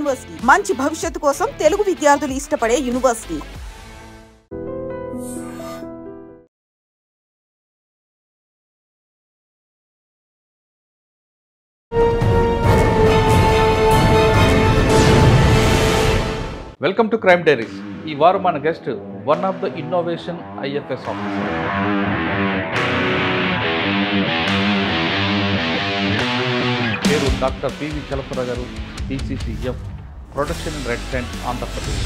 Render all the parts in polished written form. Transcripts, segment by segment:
University మంచి భవిష్యత్తు కోసం తెలుగు విద్యార్థులు ఇష్టపడే university. Welcome to crime diaries. ఈ వారం మన guest one of the innovation IFS officer. పేరు డాక్టర్ పివి చలపతిరావు గారు, PCCF, protection and red cross, Andhra Pradesh.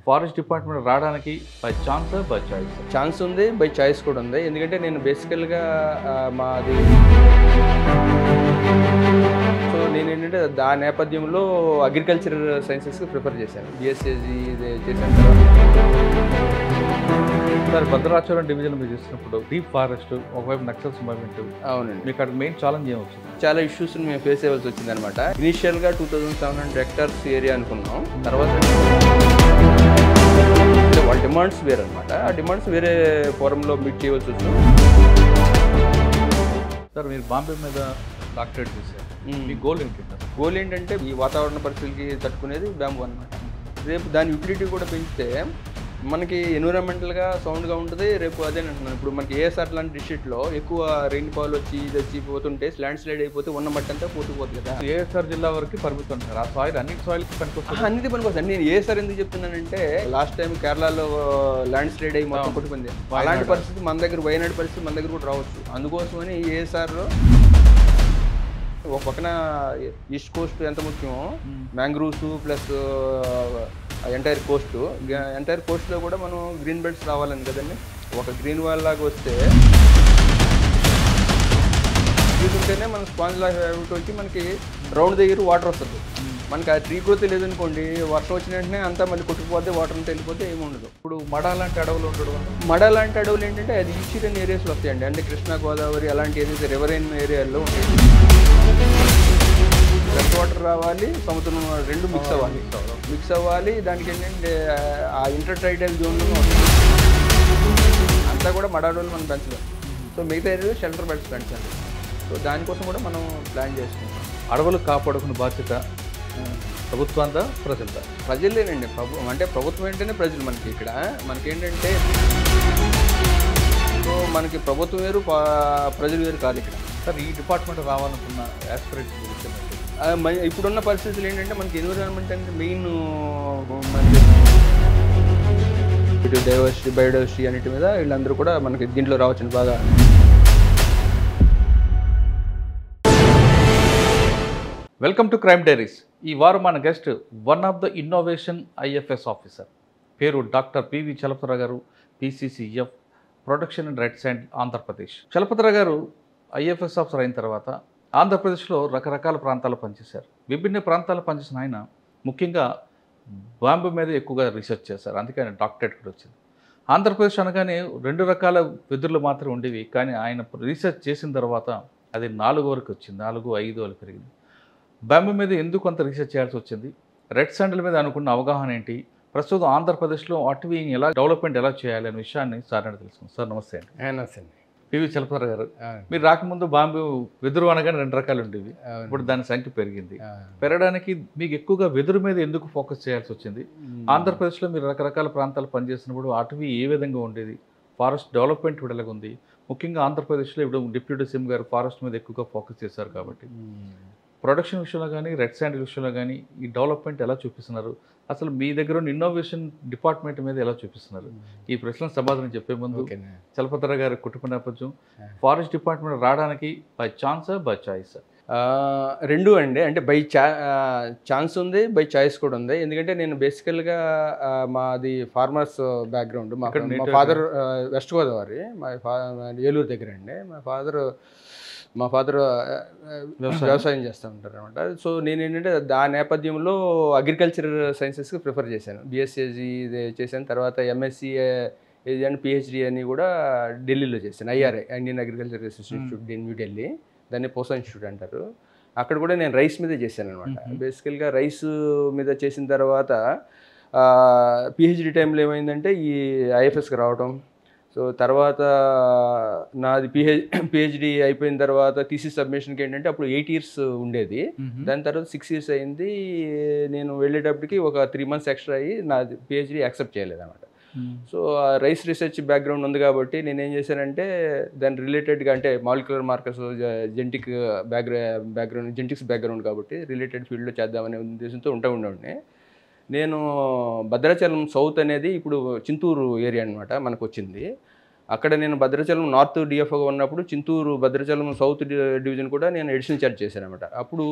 Forest department రావడానికి by chance by choice? Chance ఉంది, బై చాయిస్ కూడా ఉంది. ఎందుకంటే నేను బేసికల్గా మాది సో నేను ఏంటంటే ఆ నేపథ్యంలో అగ్రికల్చర్ సైన్సెస్కి ప్రిఫర్ చేశాను. BSc చేసిన తర్వాత సార్, భద్రాచలం డివిజన్ మీరు చేసినప్పుడు డీప్ ఫారెస్ట్, ఒకవైపు నక్సల్స్ మూవ్మెంట్, అవునండి, మీకు అక్కడ మెయిన్ ఛాలెంజ్ ఏమి వచ్చింది? చాలా ఇష్యూస్ మేము ఫేస్ చేయవలసి వచ్చింది అనమాట. ఇనీషియల్గా 2700 hectares ఏరియా అనుకున్నాం. తర్వాత వాళ్ళ డిమాండ్స్ వేరే అనమాట. ఆ డిమాండ్స్ వేరే ఫోరంలో మీట్ చేయవలసి వచ్చింది. సార్, మీరు బాంబే మీద డాక్టరేట్ చేశారు. మీ గోల్ ఏంటి? గోల్ ఏంటంటే ఈ వాతావరణ పరిస్థితులకి తట్టుకునేది బ్యాంబూ అనమాట. రేపు దాని యూటిలిటీ కూడా పెంచితే మనకి ఎన్విరాన్మెంటల్గా సౌండ్గా ఉంటుంది. రేపు అదే అంటున్నాను, ఇప్పుడు మనకి ఏఎస్ఆర్ లాంటి డిస్ట్రిక్ట్లో ఎక్కువ రెయిన్ఫాల్ వచ్చి ఇది వచ్చి పోతుంటే ల్యాండ్ స్లైడ్ అయిపోతే ఉన్న మట్టి అంతా పోతుంది కదా. ఏఎస్ఆర్ జిల్లా వరకు పరిమితం ఉంటారు. ఆ సాయిల్ అన్ని సాయిల్కి పనికొస్తుంది. అన్నిటి పనికొస్తుంది. నేను ఏఎస్ఆర్ ఎందుకు చెప్తున్నానంటే లాస్ట్ టైం కేరళలో ల్యాండ్ స్లైడ్ అయ్యి మొత్తం కొట్టుకుంది. అలాంటి పరిస్థితి మన దగ్గర, వయనాడు పరిస్థితి మన దగ్గర కూడా రావచ్చు. అందుకోసమని ఏఎస్ఆర్లో ఒక పక్కన ఈస్ట్ కోస్ట్ ఎంత ముఖ్యమో, మ్యాంగ్రూవ్స్ ప్లస్ ఎంటైర్ కోస్ట్లో కూడా మనం గ్రీన్ బెల్ట్స్ రావాలని కదండి. ఒక గ్రీన్ వాల్ లాగా వస్తే తీసుకుంటేనే మన స్పాంజ్ లాగా వచ్చి మనకి రౌండ్ దగ్గర వాటర్ వస్తుంది. మనకి ఆ ట్రీ గ్రోత్ లేదనుకోండి, వర్షం వచ్చిన వెంటనే అంతా మళ్ళీ కొట్టుకుపోతే, వాటర్ అంతా వెళ్ళిపోతే ఏమి ఉండదు. ఇప్పుడు మడ లాంటి అడవులు ఉండడం, మడ లాంటి అడవులు ఏంటంటే అది ఈస్టర్న్ ఏరియాస్లో వస్తాయండి. అంటే కృష్ణా, గోదావరి అలాంటి ఏదైతే రివరైన్ ఏరియాల్లో ఉంటాయి. ఫ్రెష్ వాటర్ రావాలి, సముద్రం రెండు మిక్స్ అవ్వాలి. దానికి ఏంటంటే ఆ ఇంటర్టైడల్ జోన్లో అంతా కూడా మడాడోలు మనం పెంచలేం. సో మిగతా ఏరియాలో షెల్టర్ బెడ్స్ పెంచాలి. సో దానికోసం కూడా మనం ప్లాన్ చేసుకుంటాం. అడవులు కాపాడుకునే బాధ్యత ప్రభుత్వందా ప్రజలదా? ప్రజలేనండి. అంటే ప్రభుత్వం ఏంటనే ప్రజలు. మనకి ఇక్కడ మనకేంటంటే సో మనకి ప్రభుత్వం వేరు, ప్రజలు వేరు కాదు ఇక్కడ. సార్, ఈ డిపార్ట్మెంట్ రావాలనుకున్న యాస్పిరేట్స్ గురించి ఇప్పుడున్న పరిస్థితులు ఏంటంటే మనకి ఎన్విరాన్మెంట్ అంటే మెయిన్ డైవర్సిటీ, బయోడైవర్సిటీ అన్నిటి మీద వీళ్ళందరూ కూడా మనకి దీంట్లో రావచ్చు బాగా. Welcome to crime diaries. ఈ వారం మన guest one of the innovation IFS officer. పేరు డాక్టర్ పివి చలపతిరావు గారు, PCCF, protection and red cross, Andhra Pradesh. Chalapathi Rao గారు IFS ఆఫీసర్ అయిన తర్వాత ఆంధ్రప్రదేశ్లో రకరకాల ప్రాంతాలు పనిచేశారు. విభిన్న ప్రాంతాలు పనిచేసిన ఆయన ముఖ్యంగా బాంబే మీద ఎక్కువగా రీసెర్చ్ చేశారు. అందుకే ఆయన డాక్టరేట్ కూడా వచ్చింది. ఆంధ్రప్రదేశ్ అనగానే 2 రకాల వెదురులు మాత్రం ఉండేవి. కానీ ఆయన రీసెర్చ్ చేసిన తర్వాత అది 4 వరకు వచ్చింది. 4, 5 వరకు పెరిగింది. బాంబే మీద ఎందుకు అంత రీసెర్చ్ చేయాల్సి వచ్చింది? రెడ్ శాండిల్ మీద అనుకున్న అవగాహన ఏంటి? ప్రస్తుతం ఆంధ్రప్రదేశ్లో అటవీ ఎలా డెవలప్మెంట్ ఎలా చేయాలి అనే విషయాన్ని సార్ అని తెలుసుకుంది. సార్, నమస్తే అండి. నమస్తే అండి. పివి చలపతిరావు గారు, మీరు రాకముందు బాంబే వెదురు అనగానే 2 రకాలు ఉండేవి. ఇప్పుడు దాని సంఖ్య పెరిగింది. పెరగడానికి మీకు ఎక్కువగా వెదురు మీద ఎందుకు ఫోకస్ చేయాల్సి వచ్చింది? ఆంధ్రప్రదేశ్లో మీరు రకరకాల ప్రాంతాలు పనిచేసినప్పుడు అటవీ ఏ విధంగా ఉండేది? ఫారెస్ట్ డెవలప్మెంట్ ఇప్పుడు ఎలాగుంది? ముఖ్యంగా ఆంధ్రప్రదేశ్లో ఇప్పుడు డిప్యూటీ సీఎం గారు ఫారెస్ట్ మీద ఎక్కువగా ఫోకస్ చేశారు కాబట్టి ప్రొడక్షన్ విషయంలో కానీ, రెడ్ శాండిల్ విషయంలో కానీ ఈ డెవలప్మెంట్ ఎలా చూపిస్తున్నారు? అసలు మీ దగ్గర ఉన్న ఇన్నోవేషన్ డిపార్ట్మెంట్ మీద ఎలా చూపిస్తున్నారు? ఈ ప్రశ్నలకు సమాధానం చెప్పే ముందు చలపతిరావు గారి కుటుంబ నేపథ్యం, ఫారెస్ట్ డిపార్ట్మెంట్ రావడానికి బై ఛాన్స్ బై చాయిస్? రెండు అండి. అంటే బై ఛాన్స్ ఉంది, బై చాయిస్ కూడా ఉంది. ఎందుకంటే నేను బేసికల్గా మాది ఫార్మర్స్ బ్యాక్గ్రౌండ్. మా ఫాదర్ వెస్ట్ గోదావరి, ఏలూరు దగ్గర అండి. మా ఫాదర్ వ్యవసాయం చేస్తూ ఉంటారు అనమాట. సో నేను ఏంటంటే ఆ నేపథ్యంలో అగ్రికల్చర్ సైన్సెస్కి ప్రిఫర్ చేశాను. BSc చేశాను. తర్వాత MSc అండ్ PhD అని కూడా ఢిల్లీలో చేశాను. IRI, Indian agriculture research institute, new Delhi. దాన్ని పోసా ఇన్స్టిట్యూట్ అంటారు. అక్కడ కూడా నేను రైస్ మీద చేశాను అనమాట. బేసికల్గా రైస్ మీద చేసిన తర్వాత పిహెచ్డి టైంలో ఏమైందంటే ఈ ఐఎఫ్ఎస్కి రావటం. సో తర్వాత నాది పిహెచ్డి అయిపోయిన తర్వాత థీసిస్ సబ్మిషన్కి ఏంటంటే అప్పుడు 8 years ఉండేది. దాని తర్వాత 6 years అయింది. నేను వెళ్ళేటప్పటికి ఒక 3 months ఎక్స్ట్రా అయ్యి నాది పిహెచ్డి యాక్సెప్ట్ చేయలేదన్నమాట. సో రైస్ రీసెర్చ్ బ్యాక్గ్రౌండ్ ఉంది కాబట్టి నేనేం చేశానంటే దాని రిలేటెడ్గా అంటే molecular markers genetic background genetics background కాబట్టి రిలేటెడ్ ఫీల్డ్లో చేద్దామనే ఉద్దేశంతో ఉండేవాడిని. నేను భద్రాచలం సౌత్ అనేది ఇప్పుడు చింతూరు ఏరియా అనమాట మనకు వచ్చింది. అక్కడ నేను భద్రాచలం నార్త్ డిఎఫ్ఓగా ఉన్నప్పుడు చింతూరు భద్రాచలం సౌత్ డివిజన్ కూడా నేను ఎడిషనల్ చార్జ్ చేశాను అనమాట. అప్పుడు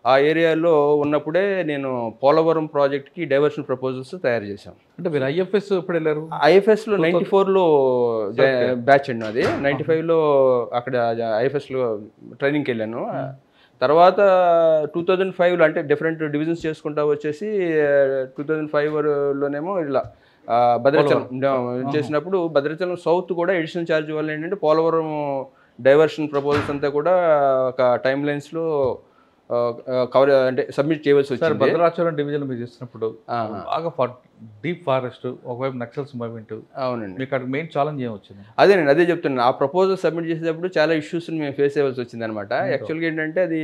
ఆ ఏరియాలో ఉన్నప్పుడే నేను పోలవరం ప్రాజెక్ట్కి డైవర్షన్ ప్రపోజల్స్ తయారు చేశాం. అంటే మీరు ఐఎఫ్ఎస్ ఎప్పుడు వెళ్ళారు? ఐఎఫ్ఎస్లో 94లో బ్యాచ్ అండి. అది 95లో అక్కడ ఐఎఫ్ఎస్లో ట్రైనింగ్కి వెళ్ళాను. తర్వాత 2005లో అంటే డిఫరెంట్ డివిజన్స్ చేసుకుంటా వచ్చేసి 2005లోనేమో ఇలా భద్రాచలం చేసినప్పుడు భద్రాచలం సౌత్ కూడా ఎడిషనల్ ఛార్జ్ వల్ల ఏంటంటే పోలవరం డైవర్షన్ ప్రపోజల్స్ అంతా కూడా ఒక టైమ్ లైన్స్లో కవర్ అంటే సబ్మిట్ చేయవలసి వచ్చింది. భద్రాచలం డివిజన్ మీరు చేసినప్పుడు బాగా డీప్ ఫారెస్ట్, ఒకవైపు నక్సల్స్ మూవ్మెంట్. అవునండి. మీకు అక్కడ మెయిన్ ఛాలెంజ్ ఏం వచ్చింది? అదేనండి, అదే చెప్తున్నాను. ఆ ప్రపోజల్ సబ్మిట్ చేసేటప్పుడు చాలా ఇష్యూస్ని మేము ఫేస్ చేయవలసి వచ్చింది అనమాట. యాక్చువల్గా ఏంటంటే అది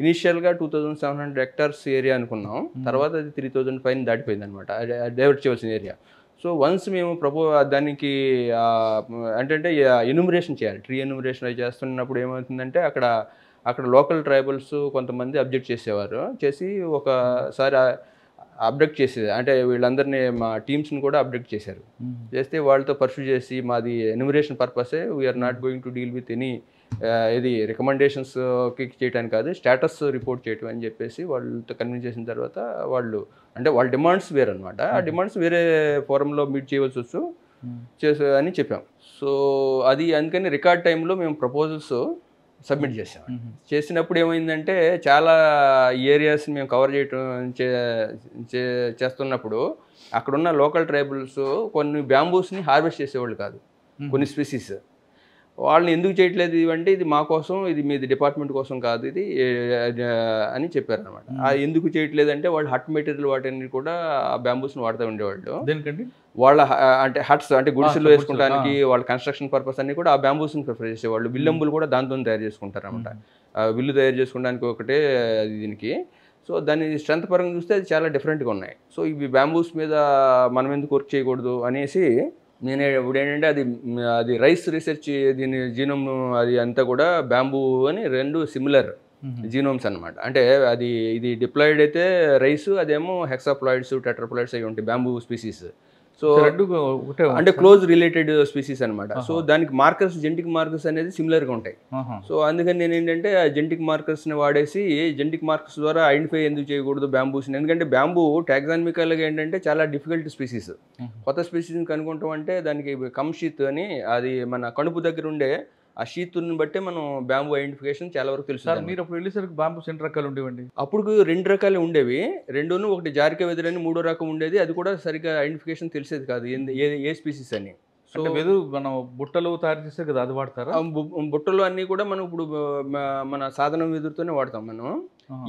ఇనీషియల్గా 2700 hectares ఏరియా అనుకున్నాం. తర్వాత అది 3000 పైన దాటిపోయింది అనమాట, డైవర్ట్ చేయవలసిన ఏరియా. సో వన్స్ మేము దానికి అంటే ఎన్యూమరేషన్ చేయాలి, ట్రీ ఎన్యూమరేషన్ అవి చేస్తున్నప్పుడు ఏమవుతుందంటే అక్కడ లోకల్ ట్రైబల్స్ కొంతమంది అబ్జెక్ట్ చేసి ఒకసారి అబ్జెక్ట్ చేసేది అంటే వీళ్ళందరినీ మా టీమ్స్ని కూడా అబ్జెక్ట్ చేస్తే వాళ్ళతో పర్సూ చేసి మాది ఎన్యూమరేషన్ పర్పసే, we're not going to deal with any ఇది రికమెండేషన్స్కి చేయడానికి కాదు, స్టేటస్ రిపోర్ట్ చేయటం అని చెప్పేసి వాళ్ళతో కన్విన్స్ చేసిన తర్వాత వాళ్ళ డిమాండ్స్ వేరే అనమాట. ఆ డిమాండ్స్ వేరే ఫోరంలో మీట్ చేయవలసి అని చెప్పాం. సో అది అందుకని రికార్డ్ టైంలో మేము ప్రపోజల్స్ సబ్మిట్ చేసినప్పుడు ఏమైందంటే చాలా ఏరియాస్ని మేము కవర్ చేయటం చేస్తున్నప్పుడు అక్కడున్న లోకల్ ట్రైబల్స్ కొన్ని బ్యాంబూస్ని హార్వెస్ట్ చేసేవాళ్ళు కాదు, కొన్ని స్పీసీస్. వాళ్ళని ఎందుకు చేయట్లేదు అంటే ఇది మా కోసం, ఇది మీది డిపార్ట్మెంట్ కోసం కాదు ఇది అని చెప్పారనమాట. ఎందుకు చేయట్లేదు అంటే వాళ్ళు హట్ మెటీరియల్ వాటిని కూడా ఆ బ్యాంబూస్ని వాడుతూ ఉండేవాళ్ళు. వాళ్ళ అంటే హట్స్ అంటే గుడిసెలు వేసుకోవడానికి వాళ్ళ కన్స్ట్రక్షన్ పర్పస్ అన్ని కూడా ఆ బ్యాంబూస్ని ప్రిఫర్ చేసేవాళ్ళు. విల్లంబులు కూడా దాంతో తయారు చేసుకుంటారు అనమాట. విల్లు తయారు చేసుకోవడానికి ఒకటే దీనికి. సో దాని స్ట్రెంత్ పరంగా చూస్తే అది చాలా డిఫరెంట్గా ఉన్నాయి. సో ఇవి బ్యాంబూస్ మీద మనం ఎందుకు వర్క్ చేయకూడదు అనేసి నేను ఇప్పుడు ఏంటంటే అది రైస్ రీసెర్చ్ దీని జీనోమ్ అది అంతా కూడా బ్యాంబూ అని రెండు సిమిలర్ జీనోమ్స్ అనమాట. అంటే ఇది డిప్లాయిడ్ అయితే రైస్, అదేమో హెక్సాప్లాయిడ్స్ టెట్రాప్లాయిడ్స్ అవి ఉంటాయి బ్యాంబూ స్పీసీస్. సో అంటే క్లోజ్ రిలేటెడ్ స్పీసీస్ అనమాట. సో దానికి మార్కర్స్ జెనెటిక్ మార్కర్స్ అనేది సిమిలర్గా ఉంటాయి. సో అందుకని నేను ఏంటంటే ఆ జెనెటిక్ మార్కర్స్ని వాడేసి జెనెటిక్ మార్కర్స్ ద్వారా ఐడెంటిఫై ఎందుకు చేయకూడదు బ్యాంబూస్ని. ఎందుకంటే బ్యాంబూ టాక్సానమికల్గా ఏంటంటే చాలా డిఫికల్ట్ స్పీసీస్. కొత్త స్పీసీస్ని కనుక్కుంటాం అంటే దానికి కమ్ షీత్ అని అది మన కణుపు దగ్గర ఉండే ఆ షీత్ని బట్టే మనం బ్యాంబూ ఐడెంటిఫికేషన్ చాలా వరకు తెలుసు. మీరు అప్పుడు వెళ్ళేసరికి బ్యాంబూస్ ఎన్ని రకాలు ఉండేవండి? అప్పుడు 2 రకాలు ఉండేవి. ఒకటి జారిక వెదురని 3వ రకం ఉండేది. అది కూడా సరిగ్గా ఐడెంటిఫికేషన్ తెలిసేది కాదు ఏ స్పీసీస్ అని. సో వెదురు మనం బుట్టలు తయారు చేస్తే కదా అది వాడతారా? బుట్టలు అన్నీ కూడా మనం ఇప్పుడు మన సాధనం వెదురుతోనే వాడతాం మనం.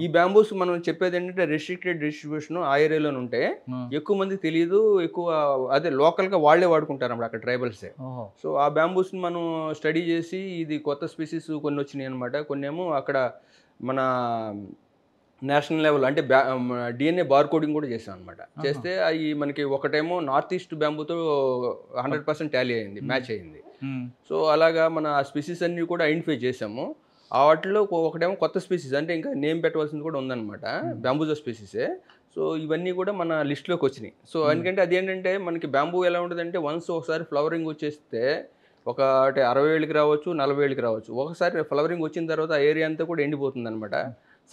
ఈ బ్యాంబూస్ మనం చెప్పేది ఏంటంటే రెస్ట్రిక్టెడ్ డిస్ట్రిబ్యూషన్ ఆ ఏరియాలోనే ఉంటే ఎక్కువ మందికి తెలియదు, ఎక్కువ అదే లోకల్గా వాళ్ళే వాడుకుంటారు అన్నమాట అక్కడ ట్రైబల్సే. సో ఆ బ్యాంబూస్ని మనం స్టడీ చేసి ఇది కొత్త స్పీసీస్ కొన్ని వచ్చినాయి అనమాట. కొన్ని ఏమో అక్కడ మన నేషనల్ లెవెల్ అంటే డిఎన్ఏ బార్ కోడింగ్ కూడా చేసాం అనమాట. చేస్తే అవి మనకి ఒకటేమో నార్త్ ఈస్ట్ బ్యాంబూతో 100% టాలీ అయింది, మ్యాచ్ అయింది. సో అలాగా మన ఆ స్పీసీస్ అన్ని కూడా ఐడెంటిఫై చేసాము. వాటిలో ఒకటేమో కొత్త స్పీసీస్ అంటే ఇంకా నేమ్ పెట్టవలసింది కూడా ఉందన్నమాట, బ్యాంబూజో స్పీసీసే. సో ఇవన్నీ కూడా మన లిస్ట్లోకి వచ్చినాయి. సో ఎందుకంటే అదేంటంటే మనకి బ్యాంబూ ఎలా ఉంటుందంటే వన్స్ ఒకసారి ఫ్లవరింగ్ వచ్చేస్తే ఒక 60 ఏళ్ళకి రావచ్చు, 40 ఏళ్ళకి రావచ్చు. ఒకసారి ఫ్లవరింగ్ వచ్చిన తర్వాత ఆ ఏరియా అంతా కూడా ఎండిపోతుంది అనమాట.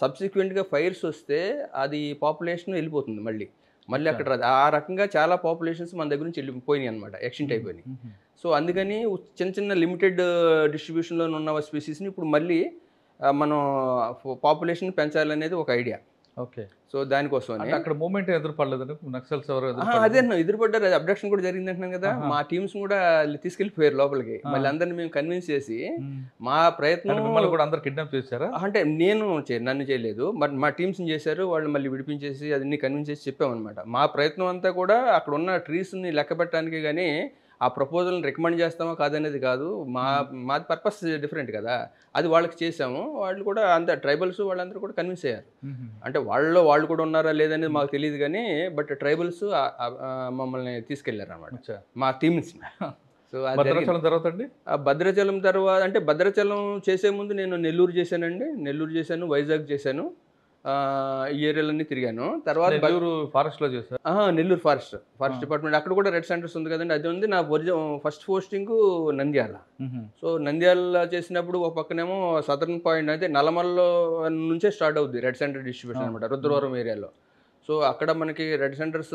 సబ్సిక్వెంట్గా ఫైర్స్ వస్తే అది పాపులేషన్ వెళ్ళిపోతుంది మళ్ళీ అక్కడ ఆ రకంగా చాలా పాపులేషన్స్ మన దగ్గర నుంచి వెళ్ళిపోయినాయి అనమాట, ఎక్స్టెంట్ అయిపోయినాయి. సో అందుకని చిన్న లిమిటెడ్ డిస్ట్రిబ్యూషన్లో ఉన్న స్పీసీస్ని ఇప్పుడు మళ్ళీ మనం పాపులేషన్ పెంచాలనేది ఒక ఐడియా. ఓకే. సో దానికోసం అంటే అక్కడ మూవ్‌మెంట్ ఎదురుపడలేదండి? నక్సల్స్ ఎవరు అదే ఎదురుపడ్డారు. అది అబ్డక్షన్ కూడా జరిగింది అంటున్నాను కదా. మా టీమ్స్ కూడా తీసుకెళ్ళిపోయారు లోపలికి. మళ్ళీ అందరిని మేము కన్విన్స్ చేసి మా ప్రయత్నం. మిమ్మల్ని కూడా అందరు కిడ్నాప్ చేశారా? అంటే నన్ను చేయలేదు, బట్ మా టీమ్స్ని చేశారు. వాళ్ళు మళ్ళీ విడిపించేసి అదన్నీ కన్విన్స్ చేసి చెప్పామన్నమాట. మా ప్రయత్నం అంతా కూడా అక్కడ ఉన్న ట్రీస్ని లెక్క పెట్టడానికి, కానీ ఆ ప్రపోజల్ని రికమెండ్ చేస్తామో కాదనేది కాదు. మా పర్పస్ డిఫరెంట్ కదా. అది వాళ్ళకి చేసాము. వాళ్ళు కూడా అంత ట్రైబల్స్ వాళ్ళందరూ కూడా కన్విన్స్ అయ్యారు. అంటే వాళ్ళు కూడా ఉన్నారా లేదనేది మాకు తెలియదు, కానీ బట్ ట్రైబల్స్ మమ్మల్ని తీసుకెళ్లారు అనమాట, మా టీమ్స్ని. సో భద్రాచలం తర్వాత అండి? భద్రాచలం తర్వాత అంటే భద్రాచలం చేసే ముందు నేను నెల్లూరు చేశాను, వైజాగ్ చేశాను. ఈ ఏరియాలన్నీ తిరిగాను. తర్వాత నెల్లూరు ఫారెస్ట్లో చేశారు? Nellore forest department. అక్కడ కూడా రెడ్ సెంటర్స్ ఉంది కదండి, అది ఉంది. నా first posting Nandyal. So Nandyal చేసినప్పుడు ఒక పక్కనేమో సదర్న్ పాయింట్ అయితే నల్లమల్లో నుంచే స్టార్ట్ అవుద్ది రెడ్ సెంటర్ డిస్ట్రిబ్యూషన్ అనమాట, రుద్రవరం ఏరియాలో. సో అక్కడ మనకి రెడ్ సెంటర్స్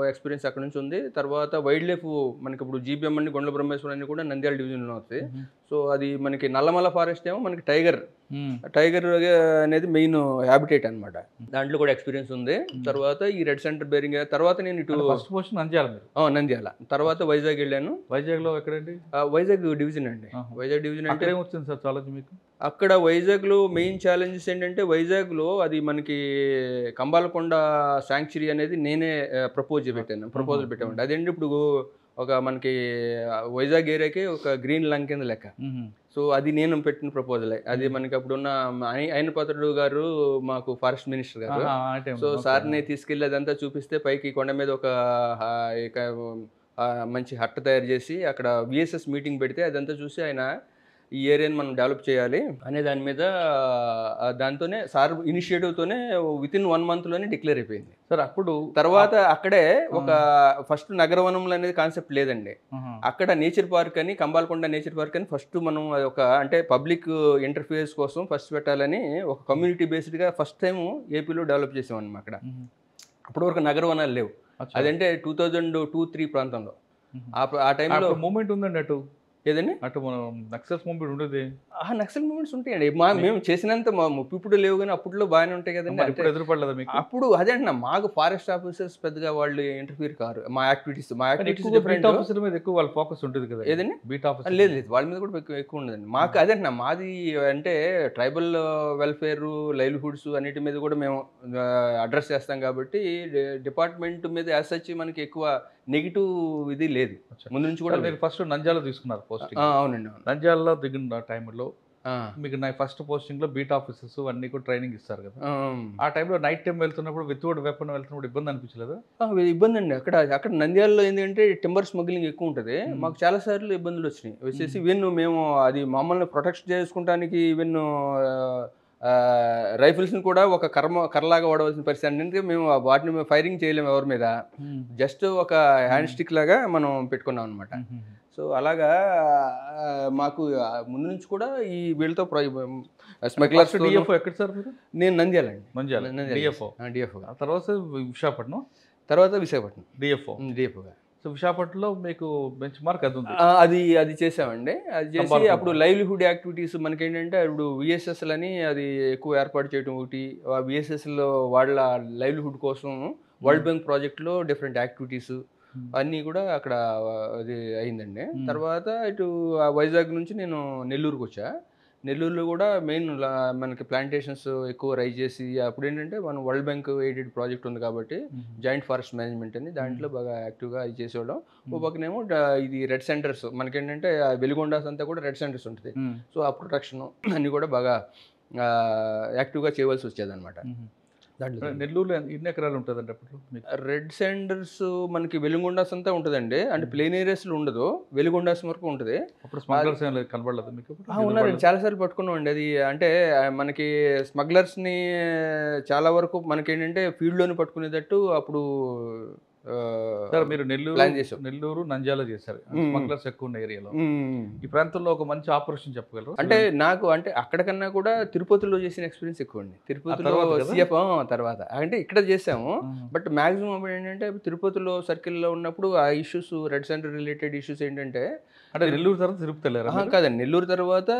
ఎక్స్పీరియన్స్ అక్కడ నుంచి ఉంది. తర్వాత వైల్డ్ లైఫ్ మనకి ఇప్పుడు జీబీఎం అని, గొండ్ల బ్రహ్మేశ్వరం అని కూడా నంద్యాల డివిజన్లో వస్తాయి. సో అది మనకి నల్లమల ఫారెస్ట్ ఏమో మనకి టైగర్ అనేది మెయిన్ హ్యాబిటేట్ అనమాట. దాంట్లో కూడా ఎక్స్పీరియన్స్ ఉంది. తర్వాత ఈ రెడ్ సెంటర్ బేరింగ్ తర్వాత నేను ఇటు ఫస్ట్ పోస్ట్ నంద్యాల. నంద్యాల తర్వాత వైజాగ్ వెళ్ళాను. వైజాగ్లో ఎక్కడండి? వైజాగ్ డివిజన్ అండి. వైజాగ్ డివిజన్ అంటే వచ్చింది సార్ ఛాలెంజ్ మీకు అక్కడ? వైజాగ్లో మెయిన్ ఛాలెంజెస్ ఏంటంటే, వైజాగ్లో అది మనకి కంబాలకొండ శాంక్చురీ అనేది నేనే ప్రపోజల్ పెట్టామండి. అదేంటి ఇప్పుడు ఒక మనకి వైజాగ్ ఏరియాకి ఒక గ్రీన్ లంగ్ కింద లెక్క. సో అది నేను పెట్టిన ప్రపోజలే. అది మనకి అప్పుడున్న అయినపాత్రుడు గారు మాకు ఫారెస్ట్ మినిస్టర్ గారు. సో సార్ని తీసుకెళ్ళి అదంతా చూపిస్తే పైకి కొండ మీద ఒక మంచి హట్ తయారు చేసి అక్కడ విఎస్ఎస్ మీటింగ్ పెడితే అదంతా చూసి ఆయన ఈ ఏరియాని మనం డెవలప్ చేయాలి అనే దాని మీద దాంతోనే సార్ ఇనిషియేటివ్తోనే విత్ ఇన్ 1 monthలోనే డిక్లేర్ అయిపోయింది సార్. అప్పుడు తర్వాత అక్కడే ఒక ఫస్ట్ నగరవనంలో అనేది కాన్సెప్ట్ లేదండి. అక్కడ నేచర్ పార్క్ అని, కంబాలకొండ నేచర్ పార్క్ అని ఫస్ట్ మనం ఒక అంటే పబ్లిక్ ఇంటర్ఫేస్ కోసం ఫస్ట్ పెట్టాలని ఒక కమ్యూనిటీ బేస్డ్గా ఫస్ట్ టైం ఏపీలో డెవలప్ చేసాం అన్నమాట. అక్కడ అప్పటి వరకు నగరవనాలు లేవు. అదంటే 2002-03 ప్రాంతంలో. ఆ టైంలో మూమెంట్ ఉందండి అటు. ఏదండి? అటు మనం నక్సల్స్ మూమెంట్ ఉండేది. నక్సల్ మూమెంట్స్ ఉంటాయండి. మేము చేసినంత ఇప్పుడు లేవు, కానీ అప్పట్లో బాగానే ఉంటాయి కదండి. ఎదురుపడలేదు మీకు అప్పుడు? అదే అంటున్నా, మాకు ఫారెస్ట్ ఆఫీసర్స్ పెద్దగా వాళ్ళు ఇంటర్ఫీర్ కారు. మా యాక్టివిటీస్ బీట్ ఆఫీసర్ మీద ఎక్కువ వాళ్ళ ఫోకస్ ఉంటుంది కదా. ఏదండి? బీట్ ఆఫీసర్ లేదు, వాళ్ళ మీద కూడా ఎక్కువ ఉండదండి మాకు. అదే అంటున్నా, మాది అంటే ట్రైబల్ వెల్ఫేర్, లైవ్లీహుడ్స్ అన్నిటి మీద కూడా మేము అడ్రస్ చేస్తాం కాబట్టి డిపార్ట్మెంట్ మీద యాజ్ సచ్ మనకి ఎక్కువ నెగిటివ్ ఇది లేదు ముందు నుంచి కూడా. మీరు ఫస్ట్ నంద్యాల తీసుకున్నారు పోస్టింగ్? అవునండి. నంద్యాలలో దిగిన టైంలో మీకు నా ఫస్ట్ పోస్టింగ్ లో బీట్ ఆఫీసర్స్ అన్ని కూడా ట్రైనింగ్ ఇస్తారు కదా. ఆ టైంలో నైట్ టైం వెళ్తున్నప్పుడు వితౌట్ వెపన్ వెళ్తున్నప్పుడు ఇబ్బంది అనిపించలేదు? ఇబ్బంది అండి. అక్కడ నంద్యాలలో ఏంటంటే టింబర్ స్మగ్లింగ్ ఎక్కువ ఉంటుంది. మాకు చాలా సార్లు ఇబ్బందులు వచ్చినాయి. వచ్చేసి ఈవెన్ మేము అది మమ్మల్ని ప్రొటెక్ట్ చేసుకుంటానికి ఈవెన్ రైఫిల్స్ని కూడా ఒక కర్రలాగా వాడవలసిన పరిస్థితి. అంటే మేము వాటిని ఫైరింగ్ చేయలేము ఎవరి మీద, జస్ట్ ఒక హ్యాండ్ స్టిక్ లాగా మనం పెట్టుకున్నాం అనమాట. సో అలాగా మాకు ముందు నుంచి కూడా ఈ వీళ్ళతో స్మగ్లర్స్. డిఎఫ్ఓ ఎక్కడ సార్ మీరు? నేను నంద్యాల అండి. నంద్యాల డిఎఫ్ఓ. తర్వాత విశాఖపట్నం. తర్వాత విశాఖపట్నం డిఎఫ్ఓగా. సో విశాఖపట్నంలో మీకు బెంచ్ మార్క్ అది ఉంది. అది చేసామండి. అది చేసి అప్పుడు లైవ్లీహుడ్ యాక్టివిటీస్ మనకేంటంటే ఇప్పుడు విఎస్ఎస్ఎల్ అని అది ఎక్కువ ఏర్పాటు చేయడం ఒకటి. విఎస్ఎస్ఎల్లో వాళ్ళ లైవ్లీహుడ్ కోసం వరల్డ్ బ్యాంక్ ప్రాజెక్ట్లో డిఫరెంట్ యాక్టివిటీస్ అన్నీ కూడా అక్కడ అది అయిందండి. తర్వాత ఇటు వైజాగ్ నుంచి నేను నెల్లూరుకి వచ్చా. నెల్లూరులో కూడా మెయిన్ మనకి ప్లాంటేషన్స్ ఎక్కువ రైజ్ చేసి అప్పుడు ఏంటంటే మనం వరల్డ్ బ్యాంక్ ఎయిడెడ్ ప్రాజెక్ట్ ఉంది కాబట్టి జాయింట్ ఫారెస్ట్ మేనేజ్మెంట్ అని దాంట్లో బాగా యాక్టివ్గా ఇది చేసేవాళ్ళం. ఓ పక్కనేమో ఇది రెడ్ సెంటర్స్ మనకేంటంటే వెలిగొండాస్ అంతా కూడా రెడ్ సెంటర్స్ ఉంటుంది. సో ఆ ప్రొటెక్షన్ అన్నీ కూడా బాగా యాక్టివ్గా చేయవలసి వచ్చేది అనమాట. దాంట్లో నెల్లూరులో ఎన్ని ఎకరాలు ఉంటుందండి అప్పుడు? రెడ్ సెంటర్స్ మనకి వెలిగొండాస్ అంతా ఉంటుందండి. అంటే ప్లేన్ ఏరియాస్లో ఉండదు, వెలిగొండాస్ వరకు ఉంటుంది. అప్పుడు స్మగ్లర్స్ కనబడలేదు మీకు? ఉన్నారండి, చాలాసార్లు పట్టుకున్నాం అండి. అది అంటే మనకి స్మగ్లర్స్ని చాలా వరకు మనకి ఏంటంటే ఫీల్డ్లోని పట్టుకునేటట్టు అప్పుడు సార్ మీరు నెల్లూరు నంద్యాల చేశారు, స్మగ్లర్స్ ఎక్కువ ఉన్న ఏరియాలో. ఈ ప్రాంతంలో ఒక మంచి ఆపరేషన్ చెప్పగలరు? అంటే నాకు అంటే అక్కడికన్నా కూడా తిరుపతిలో చేసిన ఎక్స్పీరియన్స్ ఎక్కువ అండి. తిరుపతిలో సిఎఫ్ తర్వాత అంటే ఇక్కడ చేసాము, బట్ మాక్సిమం ఏంటంటే తిరుపతిలో సర్కిల్లో ఉన్నప్పుడు ఆ issues red centre related issues ఏంటంటే అంటే నెల్లూరు తర్వాత తిరుపతి వెళ్ళారు? కాదండి, నెల్లూరు తర్వాత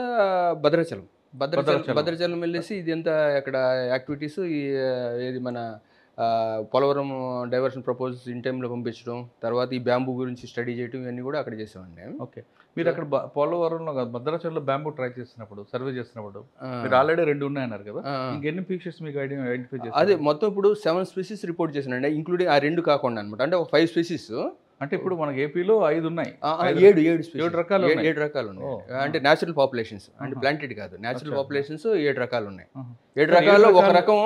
భద్రాచలం. భద్రాచలం వెళ్ళేసి ఇది అంతా అక్కడ యాక్టివిటీస్ ఏది మన పోలవరం డైవర్షన్ ప్రపోజల్స్ ఇన్ టైంలో పంపించడం, తర్వాత ఈ బ్యాంబూ గురించి స్టడీ చేయడం, ఇవన్నీ కూడా అక్కడ చేసామండి. ఓకే, మీరు అక్కడ పోలవరంలో భద్రాచలంలో బ్యాంబూ ట్రై చేసినప్పుడు, సర్వే చేసినప్పుడు మీరు ఆల్రెడీ 2 ఉన్నాయన్నారు కదా, ఇంకెన్ని ఫీచర్స్ మీకు ఐడెంటిఫై చేస్తారు? అదే మొత్తం ఇప్పుడు 7 స్పీసీస్ రిపోర్ట్ చేసానండి, ఇంక్లూడింగ్ ఆ 2 కాకుండా అనమాట. అంటే ఒక 5 స్పీసీస్. అంటే ఇప్పుడు మనకి ఏపీలో 5 ఉన్నాయి, 7 రకాలు ఉన్నాయి. అంటే న్యాచురల్ పాపులేషన్స్, అంటే ప్లాంటెడ్ కాదు, న్యాచురల్ పాపులేషన్స్ 7 రకాలు ఉన్నాయి. 7 రకాల్లో ఒక రకం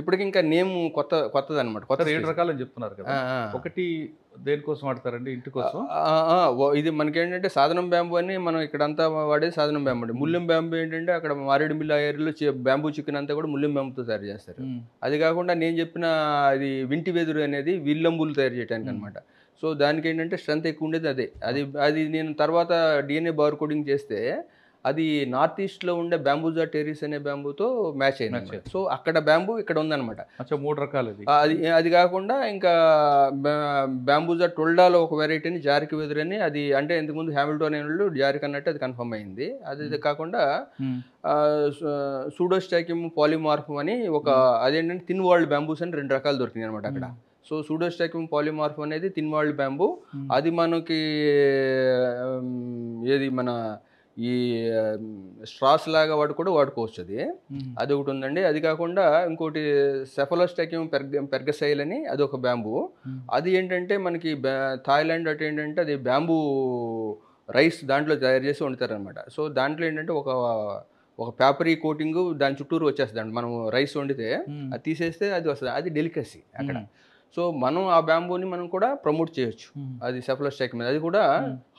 ఇప్పటికి ఇంకా నేమ్ కొత్తది అనమాట. కొత్త 7 రకాలు అని చెప్తున్నారు కదా. ఒకటి దేనికోసం వాడతారండి? ఇంటి కోసం. ఇది మనకేంటంటే సాధనం బ్యాంబు అని మనం ఇక్కడంతా వాడేది సాధనం బ్యాంబు అండి. ముల్లెం బ్యాంబు ఏంటంటే అక్కడ మారేడుమిల్లి ఏరియాలో బ్యాంబూ చికెన్ అంతా కూడా ముల్లెం బ్యాంబుతో తయారు చేస్తారు. అది కాకుండా నేను చెప్పిన ఇది వింటి వెదురు అనేది విల్లంబులు తయారు చేయడానికి అనమాట. సో దానికి ఏంటంటే స్ట్రెంత్ ఎక్కువ ఉండేది అది నేను తర్వాత DNA బార్ కోడింగ్ చేస్తే అది నార్త్ ఈస్ట్లో ఉండే బ్యాంబూజా టెరిస్ అనే బ్యాంబూతో మ్యాచ్ అయింది. సో అక్కడ బ్యాంబూ ఇక్కడ ఉందన్నమాట. 3 రకాలు. అది కాకుండా ఇంకా బ్యాంబూజా టొల్డాలో ఒక వెరైటీని జారికి వెదురని, అది అంటే ఇంతకుముందు హ్యామిల్టన్ వాళ్ళు జారికి అన్నట్టు అది కన్ఫర్మ్ అయింది. అది కాకుండా సూడోస్టాకియం పాలిమార్ఫమ్ అని అదేంటంటే థిన్ వాల్డ్ బ్యాంబూస్ అని 2 రకాలు దొరికినాయి అనమాట అక్కడ. సో సూడోస్టాకియం పాలిమార్ఫమ్ అనేది థిన్ వాల్డ్ బ్యాంబూ, అది మనకి ఏది మన ఈ స్ట్రాస్ లాగా వాడుకోవచ్చు. అది ఒకటి ఉందండి. అది కాకుండా ఇంకోటి సెఫలోస్టాకియం పెర్గసైల్ అని అది ఒక బ్యాంబూ. అది ఏంటంటే మనకి థాయిలాండ్ అటు ఏంటంటే అది బ్యాంబూ రైస్ దాంట్లో తయారు చేసి వండుతారనమాట. సో దాంట్లో ఏంటంటే ఒక పేపరీ కోటింగ్ దాని చుట్టూరు వచ్చేస్తుంది. మనం రైస్ వండితే అది తీసేస్తే అది వస్తుంది. అది డెలికసీ అక్కడ. సో మనం ఆ బ్యాంబూని మనం కూడా ప్రమోట్ చేయొచ్చు. అది సెఫలోస్టాకియం, అది కూడా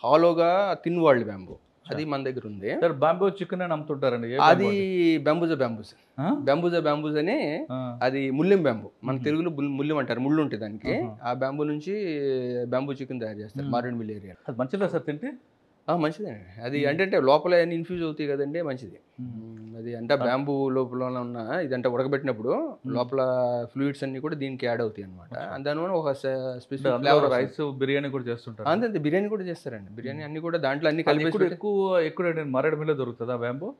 హాలోగా థిన్ వాల్డ్ బ్యాంబూ, అది మన దగ్గర ఉంది. బాంబూ చికెన్ అని అమ్ముతుంటారండి. అది బ్యాంబూజా బ్యాంబూస్ అని, అది ముల్లెం బ్యాంబూ. మన తెలుగులో ముల్లెం అంటారు, ముళ్ళు ఉంటుంది దానికి. ఆ బ్యాంబూ నుంచి బ్యాంబూ చికెన్ తయారు చేస్తారు మారేడుమిల్లి ఏరియా. అది మంచిదా సార్ తింటే? మంచిదండి. అది అంటే లోపల అన్ని ఇన్ఫ్యూజ్ అవుతాయి కదండి, మంచిది. అది అంటే బ్యాంబూ లోపల ఉన్న ఇదంటే ఉడకబెట్టినప్పుడు లోపల ఫ్లూయిడ్స్ అన్ని కూడా దీనికి యాడ్ అవుతాయి అనమాట. దానివల్ల ఒక స్పెసిఫిక్ ఫ్లేవర్. రైస్ బిర్యానీ కూడా చేస్తుంటారు. అంతే, బిర్యానీ కూడా చేస్తారండి. బిర్యానీ అన్ని కూడా దాంట్లో అన్ని కలిపి. ఎక్కువ మారేడుమిల్లి దొరుకుతుందా బ్యాంబూ?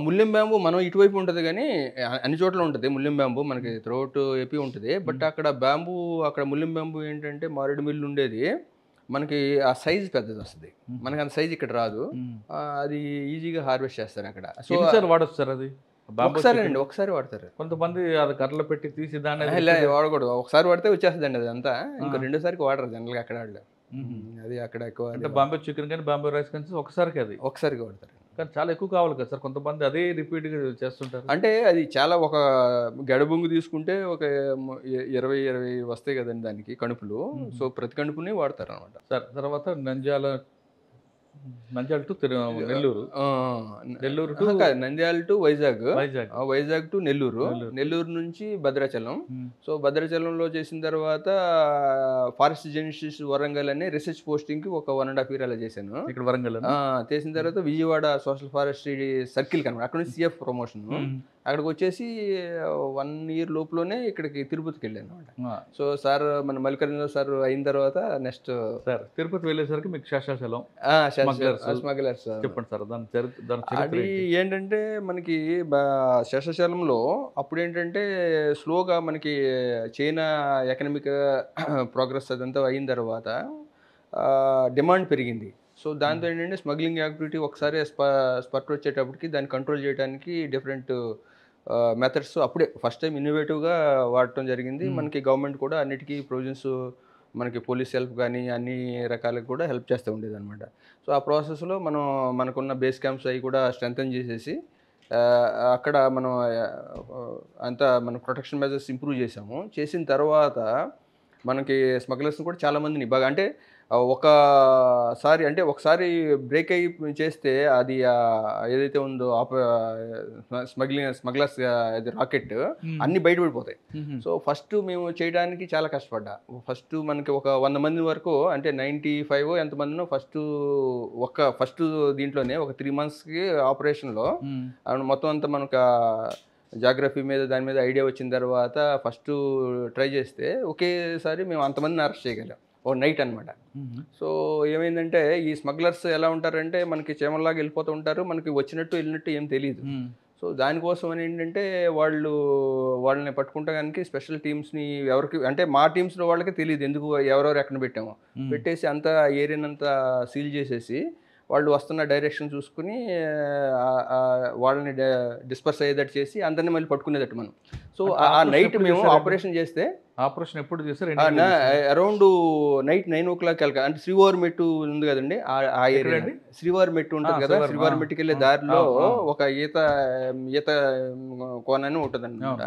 ముల్లెం బ్యాంబూ మనం ఇటువైపు ఉంటుంది కానీ అన్ని చోట్ల ఉంటుంది ముల్లెం బ్యాంబూ, మనకి త్రూఅవుట్ ఏపీ ఉంటుంది. బట్ అక్కడ ముల్లెం బ్యాంబూ ఏంటంటే మారేడుమిల్లి ఉండేది మనకి ఆ సైజ్ పెద్దది వస్తుంది, మనకి అంత సైజ్ ఇక్కడ రాదు. అది ఈజీగా హార్వెస్ట్ చేస్తారు అక్కడ. సో వాడచ్చు సార్ అది? ఒకసారి వాడతారు. కొంతమంది అది కర్రలో పెట్టి తీసి దాన్ని వాడకూడదు. ఒకసారి వాడితే వచ్చేస్తుందండి అది అంతా. ఇంకా 2వ సారికి వాడరు జనరల్గా అక్కడ వాళ్ళు. అది అక్కడ ఎక్కువ బాంబే చికెన్ కానీ బాంబే రైస్ కానీ ఒకసారికి వాడతారు. కానీ చాలా ఎక్కువ కావాలి కదా సార్, కొంతమంది అదే రిపీట్గా చేస్తుంటారు. అంటే అది చాలా ఒక గడబొంగు తీసుకుంటే ఒక 20 వస్తాయి కదండి దానికి కణుపులు. సో ప్రతి కణుపుని వాడతారు అనమాట. సార్ తర్వాత Nandyal to Nellore, Nandyal to Vizag to Nellore నుంచి భద్రాచలం. సో భద్రాచలంలో చేసిన తర్వాత ఫారెస్ట్ జెనెసిస్ వరంగల్ అనే రీసెర్చ్ పోస్టింగ్ కి ఒక 1.5 year అలా చేశాను ఇక్కడ వరంగల్. చేసిన తర్వాత విజయవాడ సోషల్ ఫారెస్ట్రీ సర్కిల్ కనమాట, అక్కడ నుంచి CF ప్రమోషన్. అక్కడికి వచ్చేసి 1 year లోపులోనే ఇక్కడికి తిరుపతికి వెళ్ళాను అనమాట. సో సార్ మన మల్లికార్జున సార్ అయిన తర్వాత నెక్స్ట్ సార్ తిరుపతి వెళ్ళేసరికి మీకు శేషాచలం స్మగ్లర్స్ చెప్పండి సార్. అది ఏంటంటే మనకి శేషాచలంలో అప్పుడు ఏంటంటే స్లోగా మనకి చైనా ఎకనామిక్ ప్రోగ్రెస్ అదంతా అయిన తర్వాత డిమాండ్ పెరిగింది. సో దాంతో ఏంటంటే స్మగ్లింగ్ యాక్టివిటీ ఒకసారి స్పర్ట్ వచ్చేటప్పటికి దాన్ని కంట్రోల్ చేయడానికి డిఫరెంట్ మెథడ్స్ అప్పుడే ఫస్ట్ టైం ఇన్నోవేటివ్గా వాడటం జరిగింది. మనకి గవర్నమెంట్ కూడా అన్నిటికీ ప్రొవిజన్స్, మనకి పోలీస్ హెల్ప్ కానీ అన్ని రకాలకు కూడా హెల్ప్ చేస్తూ ఉండేది అనమాట. సో ఆ ప్రాసెస్లో మనకున్న బేస్ క్యాంప్స్ అవి కూడా స్ట్రెంథన్ చేసేసి అక్కడ మనం అంతా మన ప్రొటెక్షన్ మెజర్స్ ఇంప్రూవ్ చేసిన తర్వాత మనకి స్మగ్లర్స్ని కూడా చాలామందిని బాగా అంటే ఒకసారి బ్రేక్ అయ్యి చేస్తే అది ఏదైతే ఉందో స్మగ్లర్స్ అది రాకెట్ అన్ని బయటపడిపోతాయి. సో ఫస్ట్ మేము చేయడానికి చాలా కష్టపడ్డా. ఫస్ట్ మనకి ఒక 100 మంది వరకు అంటే 95 ఎంతమందినో ఫస్ట్ దీంట్లోనే ఒక 3 monthsకి ఆపరేషన్లో మొత్తం అంతా మనకు జాగ్రఫీ మీద దాని మీద ఐడియా వచ్చిన తర్వాత ఫస్ట్ ట్రై చేస్తే ఒకేసారి మేము అంతమందిని అరెస్ట్ చేయగలం ఓ నైట్ అనమాట. సో ఏమైందంటే ఈ స్మగ్లర్స్ ఎలా ఉంటారంటే మనకి చేమల్లాగా వెళ్ళిపోతూ ఉంటారు, మనకి వచ్చినట్టు వెళ్ళినట్టు ఏం తెలియదు. సో సో దానికోసం అని ఏంటంటే వాళ్ళని పట్టుకుంటానికి స్పెషల్ టీమ్స్ని ఎవరికి అంటే మా టీమ్స్లో వాళ్ళకి తెలియదు ఎందుకు ఎవరెవరు ఎక్కడ పెట్టామో పెట్టేసి అంతా ఏరియాని అంతా సీల్ చేసేసి వాళ్ళు వస్తున్న డైరెక్షన్ చూసుకుని వాళ్ళని డిస్పర్స్ అయ్యేటట్టు చేసి అందరినీ మళ్ళీ పట్టుకునేటట్టు మనం. సో ఆ నైట్ మేము ఆపరేషన్ చేస్తే ఆపరేషన్ ఎప్పుడు చేస్తారు? అరౌండ్ నైట్ 9 o'clock అంటే శ్రీవారి మెట్టు ఉంది కదండి, ఆ ఏరియా శ్రీవారి మెట్టు ఉంటుంది కదా, శ్రీవారి మెట్టుకి వెళ్ళే దారిలో ఒక ఈత కోన అని ఉంటుంది అనమాట,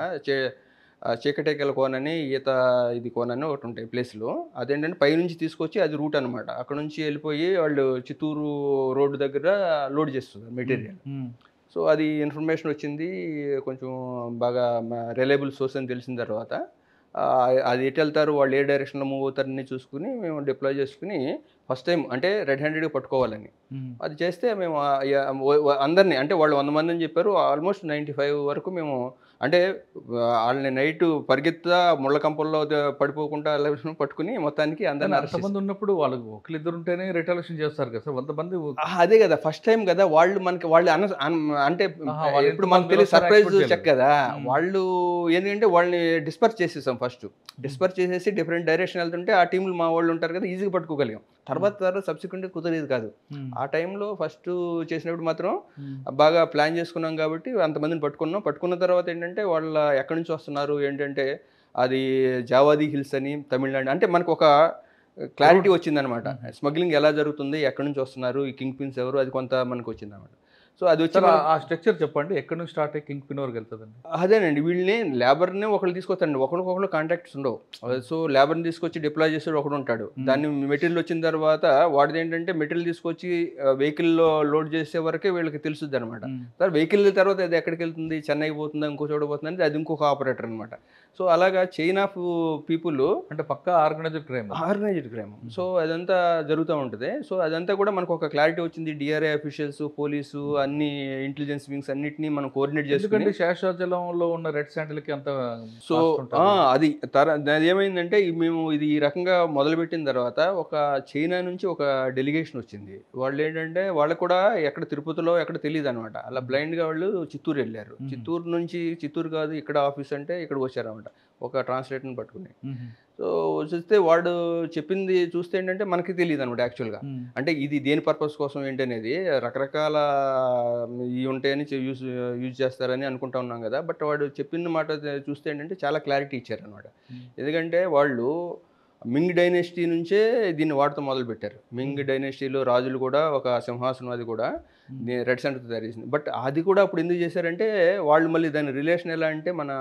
చీకటేకల కోన అని ఇది కోన అని ఒకటి ఉంటాయి ప్లేస్లో. అదేంటంటే పైనుంచి తీసుకొచ్చి అది రూట్ అనమాట. అక్కడ నుంచి వెళ్ళిపోయి వాళ్ళు చిత్తూరు రోడ్డు దగ్గర లోడ్ చేస్తుంది మెటీరియల్. సో అది ఇన్ఫర్మేషన్ వచ్చింది, కొంచెం బాగా రిలయబుల్ సోర్స్ అని తెలిసిన తర్వాత అది ఎటు వెళ్తారు, వాళ్ళు ఏ డైరెక్షన్లో మూవ్ అవుతారని చూసుకుని మేము డిప్లాయ్ చేసుకుని ఫస్ట్ టైం అంటే రెడ్ హ్యాండెడ్గా పట్టుకోవాలని అది చేస్తే మేము అందరినీ అంటే వాళ్ళు 100 మందిని చెప్పారు, ఆల్మోస్ట్ 95 వరకు మేము అంటే వాళ్ళని నైట్ పరిగెత్తా ముళ్ళ కంపల్లో పడిపోకుండా పట్టుకుని మొత్తానికి అందరినీ అంతమంది ఉన్నప్పుడు వాళ్ళకి ఒకరిద్దరు ఉంటేనే రిటాలియేషన్ చేస్తారు కదా సార్, 100 మంది. అదే కదా ఫస్ట్ టైం కదా వాళ్ళు అంటే ఇప్పుడు మనకు తెలియదు సర్ప్రైజ్ చెక్ కదా, వాళ్ళు ఏంటంటే వాళ్ళని డిస్పర్స్ చేసేసాం. ఫస్ట్ డిస్పర్స్ చేసేసి డిఫరెంట్ డైరెక్షన్ వెళ్తుంటే ఆ టీంలు మా వాళ్ళు ఉంటారు కదా ఈజీగా పట్టుకోగలిగాం. తర్వాత సబ్సిక్వెంట్గా కుదరేది కాదు. ఆ టైంలో ఫస్ట్ చేసినప్పుడు మాత్రం బాగా ప్లాన్ చేసుకున్నాం కాబట్టి అంతమందిని పట్టుకున్న తర్వాత ఏంటంటే వాళ్ళ ఎక్కడి నుంచి వస్తున్నారు ఏంటంటే అది జావాది హిల్స్ అని తమిళనాడు అంటే మనకు ఒక క్లారిటీ వచ్చిందనమాట. స్మగ్లింగ్ ఎలా జరుగుతుంది, ఎక్కడి నుంచి వస్తున్నారు, ఈ కింగ్ పిన్స్ ఎవరు, అది కొంత మనకు వచ్చిందనమాట. సో అది వచ్చి ఆ స్ట్రక్చర్ చెప్పండి, ఎక్కడి నుంచి స్టార్ట్ అయ్యి కింగ్ పిన్ వరకు వెళ్తుందండి? అదేనండి, వీళ్ళని లేబర్ని ఒకళ్ళు తీసుకొస్తారండి, ఒకరికొకరు కాంటాక్ట్స్ ఉండవు. సో లేబర్ని తీసుకొచ్చి డిప్లాయ్ చేసేవాడు ఒకడు ఉంటాడు, దాన్ని మెటీరియల్ వచ్చిన తర్వాత వాడిది ఏంటంటే మెటీరియల్ తీసుకొచ్చి వెహికల్లో లోడ్ చేసే వరకే వీళ్ళకి తెలుస్తుంది అనమాట. సార్ వెహికల్ తర్వాత అది ఎక్కడికి వెళ్తుంది, చెన్నైకి పోతుందా, ఇంకో చోట పోతుంది అంటే అది ఇంకొక ఆపరేటర్ అనమాట. సో అలాగా చైన్ ఆఫ్ పీపుల్ అంటే పక్కా ఆర్గనైజ్డ్ క్రైమ్. సో అదంతా జరుగుతూ ఉంటుంది. సో అదంతా కూడా మనకు ఒక క్లారిటీ వచ్చింది. డిఆర్ఐ అఫీషియల్స్, పోలీసు, అన్ని ఇంటెలిజెన్స్ వింగ్స్ అన్నిటిని మనం కోఆర్డినేట్ చేసుకుంటే శేషాచలంలో ఉన్న రెడ్ శాండిల్కి అంత. సో అది ఏమైందంటే మేము ఇది ఈ రకంగా మొదలుపెట్టిన తర్వాత ఒక చైనా నుంచి ఒక డెలిగేషన్ వచ్చింది. వాళ్ళు ఏంటంటే వాళ్ళకు కూడా ఎక్కడ తిరుపతిలో ఎక్కడ తెలియదు అనమాట. అలా బ్లైండ్గా వాళ్ళు చిత్తూరు వెళ్ళారు. చిత్తూరు కాదు ఇక్కడ ఆఫీస్ అంటే ఇక్కడికి వచ్చారనమాట ఒక ట్రాన్స్లేటర్ని పట్టుకుని. సో చూస్తే వాడు చెప్పింది చూస్తే ఏంటంటే మనకి తెలియదు అనమాట యాక్చువల్గా. అంటే ఇది దేని పర్పస్ కోసం ఏంటనేది రకరకాల ఇవి ఉంటాయని యూజ్ చేస్తారని అనుకుంటా ఉన్నాం కదా. బట్ వాడు చెప్పిన మాట చూస్తే ఏంటంటే చాలా క్లారిటీ ఇచ్చారనమాట. ఎందుకంటే వాళ్ళు మింగ్ డైనెస్టీ నుంచే దీన్ని వాడుతూ మొదలుపెట్టారు. మింగ్ డైనెస్టీలో రాజులు కూడా ఒక సింహాసనం అది కూడా రెడ్ శాండిల్తో తయారు చేసింది. బట్ అది కూడా అప్పుడు ఎందుకు చేశారంటే వాళ్ళు మళ్ళీ దాని రిలేషన్ ఎలా అంటే మన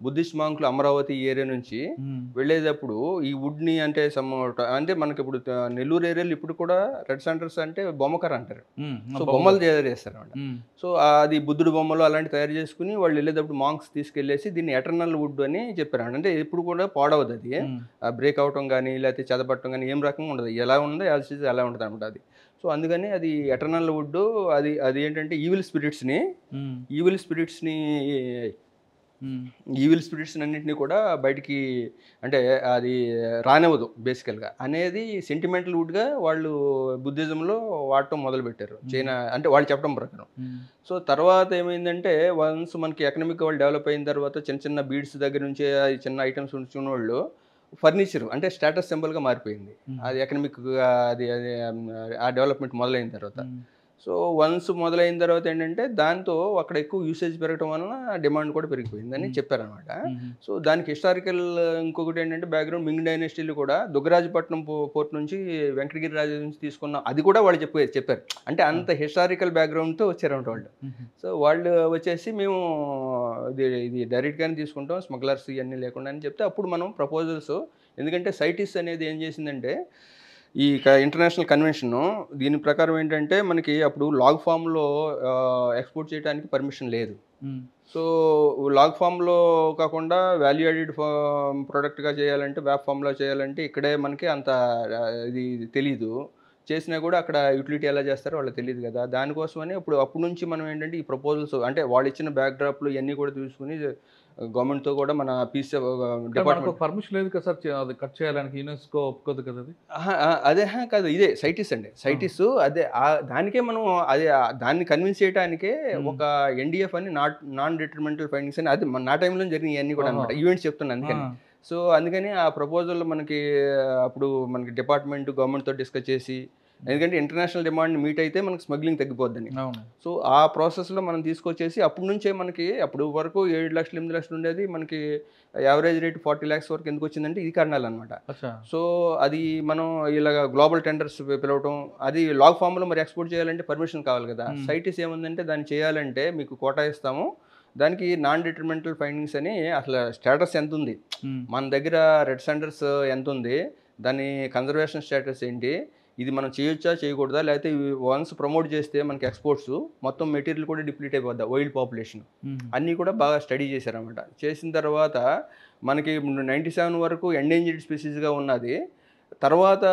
బుద్ధిస్ట్ మాంకులు అమరావతి ఏరియా నుంచి వెళ్ళేటప్పుడు ఈ వుడ్ని అంటే మనకి ఇప్పుడు నెల్లూరు ఏరియాలో ఇప్పుడు కూడా రెడ్ శాండిల్స్ అంటే బొమ్మకర అంటారు. సో బొమ్మలు తయారు చేస్తారు అనమాట. సో అది బుద్ధుడు బొమ్మలు అలాంటి తయారు చేసుకుని వాళ్ళు వెళ్ళేటప్పుడు మాంక్స్ తీసుకెళ్లేసి దీన్ని ఎటర్నల్ వుడ్ అని చెప్పారు. అంటే ఎప్పుడు కూడా పాడవద్దు, అది బ్రేక్ అవటం కానీ లేకపోతే చెదపట్టడం కానీ ఏం రకంగా ఉండదు, ఎలా ఉందో ఎలా ఉంటుంది అనమాట అది. సో అందుకని అది ఎటర్నల్ వుడ్. అది ఏంటంటే ఈవిల్ స్పిరిట్స్ అన్నింటినీ కూడా బయటికి అంటే అది రానివ్వదు బేసికల్గా అనేది సెంటిమెంటల్ వుడ్గా వాళ్ళు బుద్ధిజంలో వాడటం మొదలుపెట్టారు చైనా అంటే వాళ్ళు చెప్పడం ప్రకారం. సో తర్వాత ఏమైందంటే వన్స్ మనకి ఎకనామిక్ వాళ్ళు డెవలప్ అయిన తర్వాత చిన్న చిన్న బీడ్స్ దగ్గర నుంచి చిన్న ఐటమ్స్ ఉంచుకున్న వాళ్ళు ఫర్నిచర్ అంటే స్టేటస్ సింబల్గా మారిపోయింది. అది ఎకనామిక్గా అది ఆ డెవలప్మెంట్ మొదలైన తర్వాత. సో వన్స్ మొదలైన తర్వాత ఏంటంటే దాంతో అక్కడ ఎక్కువ యూసేజ్ పెరగడం వలన డిమాండ్ కూడా పెరిగిపోయిందని చెప్పారనమాట. సో దానికి హిస్టారికల్ ఇంకొకటి ఏంటంటే బ్యాక్గ్రౌండ్ మింగ్ డైనెస్టీలు కూడా దుగ్గరాజపట్నం పోర్ట్ నుంచి వెంకటగిరి రాజు నుంచి తీసుకున్న అది కూడా వాళ్ళు చెప్పారు. అంటే అంత హిస్టారికల్ బ్యాక్గ్రౌండ్తో వచ్చారన్నమాట వాళ్ళు. సో వాళ్ళు వచ్చేసి మేము ఇది డైరెక్ట్గానే తీసుకుంటాం, స్మగ్లర్స్ ఇవన్నీ లేకుండా అని చెప్తే అప్పుడు మనం ప్రపోజల్స్, ఎందుకంటే సైటిస్ అనేది ఏం చేసిందంటే ఈ ఇంటర్నేషనల్ కన్వెన్షన్ దీని ప్రకారం ఏంటంటే మనకి అప్పుడు లాగ్ ఫామ్లో ఎక్స్పోర్ట్ చేయడానికి పర్మిషన్ లేదు. సో లాగ్ ఫామ్లో కాకుండా వాల్యూ యాడెడ్ ప్రోడక్ట్గా చేయాలంటే వ్యాప్ ఫామ్లో చేయాలంటే ఇక్కడే మనకి అంత ఇది తెలీదు. చేసినా కూడా అక్కడ యూటిలిటీ ఎలా చేస్తారో వాళ్ళకి తెలియదు కదా. దానికోసమని అప్పటి నుంచి మనం ఏంటంటే ఈ ప్రపోజల్స్ అంటే వాళ్ళు ఇచ్చిన బ్యాక్ డ్రాప్లు ఇవన్నీ కూడా తీసుకుని గవర్నమెంట్తో కూడా మన పీసీ డిపార్ట్మెంట్ పర్మిషన్ లేదు కదా సార్, అది కట్ చేయడానికి యునెస్కో ఒప్పుకోదు కదా అది. అదే కాదు, ఇదే సైటిస్ అండి. సైటిస్ అదే దానికే మనం అదే దాన్ని కన్విన్స్ చేయడానికే ఒక ఎన్డీఎఫ్ అని నాన్ డిటర్మినెంటల్ ఫైండింగ్స్ అని, అది నా టైంలో జరిగిన ఇవన్నీ కూడా అనమాట, ఈవెంట్స్ చెప్తున్నాను అందుకని. సో అందుకని ఆ ప్రపోజల్ మనకి అప్పుడు మనకి డిపార్ట్మెంట్ గవర్నమెంట్తో డిస్కస్ చేసి, ఎందుకంటే ఇంటర్నేషనల్ డిమాండ్ మీట్ అయితే మనకి స్మగ్లింగ్ తగ్గిపోద్దని. సో ఆ ప్రాసెస్లో మనం తీసుకొచ్చేసి అప్పటి నుంచే మనకి అప్పుడు వరకు 7 లక్షలు 8 లక్షలు ఉండేది, మనకి యావరేజ్ రేట్ 40 lakhs వరకు ఎందుకు వచ్చిందంటే ఈ కారణాలు అనమాట. సో అది మనం ఇలాగ గ్లోబల్ టెండర్స్ పిలవటం, అది లాగ్ ఫామ్లో మరి ఎక్స్పోర్ట్ చేయాలంటే పర్మిషన్ కావాలి కదా. సైటిస్ ఏముందంటే దాన్ని చేయాలంటే మీకు కోటా ఇస్తాము, దానికి నాన్ డిటర్మినెంటల్ ఫైండింగ్స్ అని అసలు స్టేటస్ ఎంత ఉంది, మన దగ్గర రెడ్ సెండర్స్ ఎంత ఉంది, దాని కన్జర్వేషన్ స్టేటస్ ఏంటి, ఇది మనం చేయొచ్చా చేయకూడదా, లేకపోతే వన్స్ ప్రమోట్ చేస్తే మనకి ఎక్స్పోర్ట్స్ మొత్తం మెటీరియల్ కూడా డిప్లీట్ అయిపోద్దా, వైల్డ్ పాపులేషన్ అన్నీ కూడా బాగా స్టడీ చేశారన్నమాట. చేసిన తర్వాత మనకి 97 వరకు ఎండేంజర్డ్ స్పీసీస్గా ఉన్నది. తర్వాత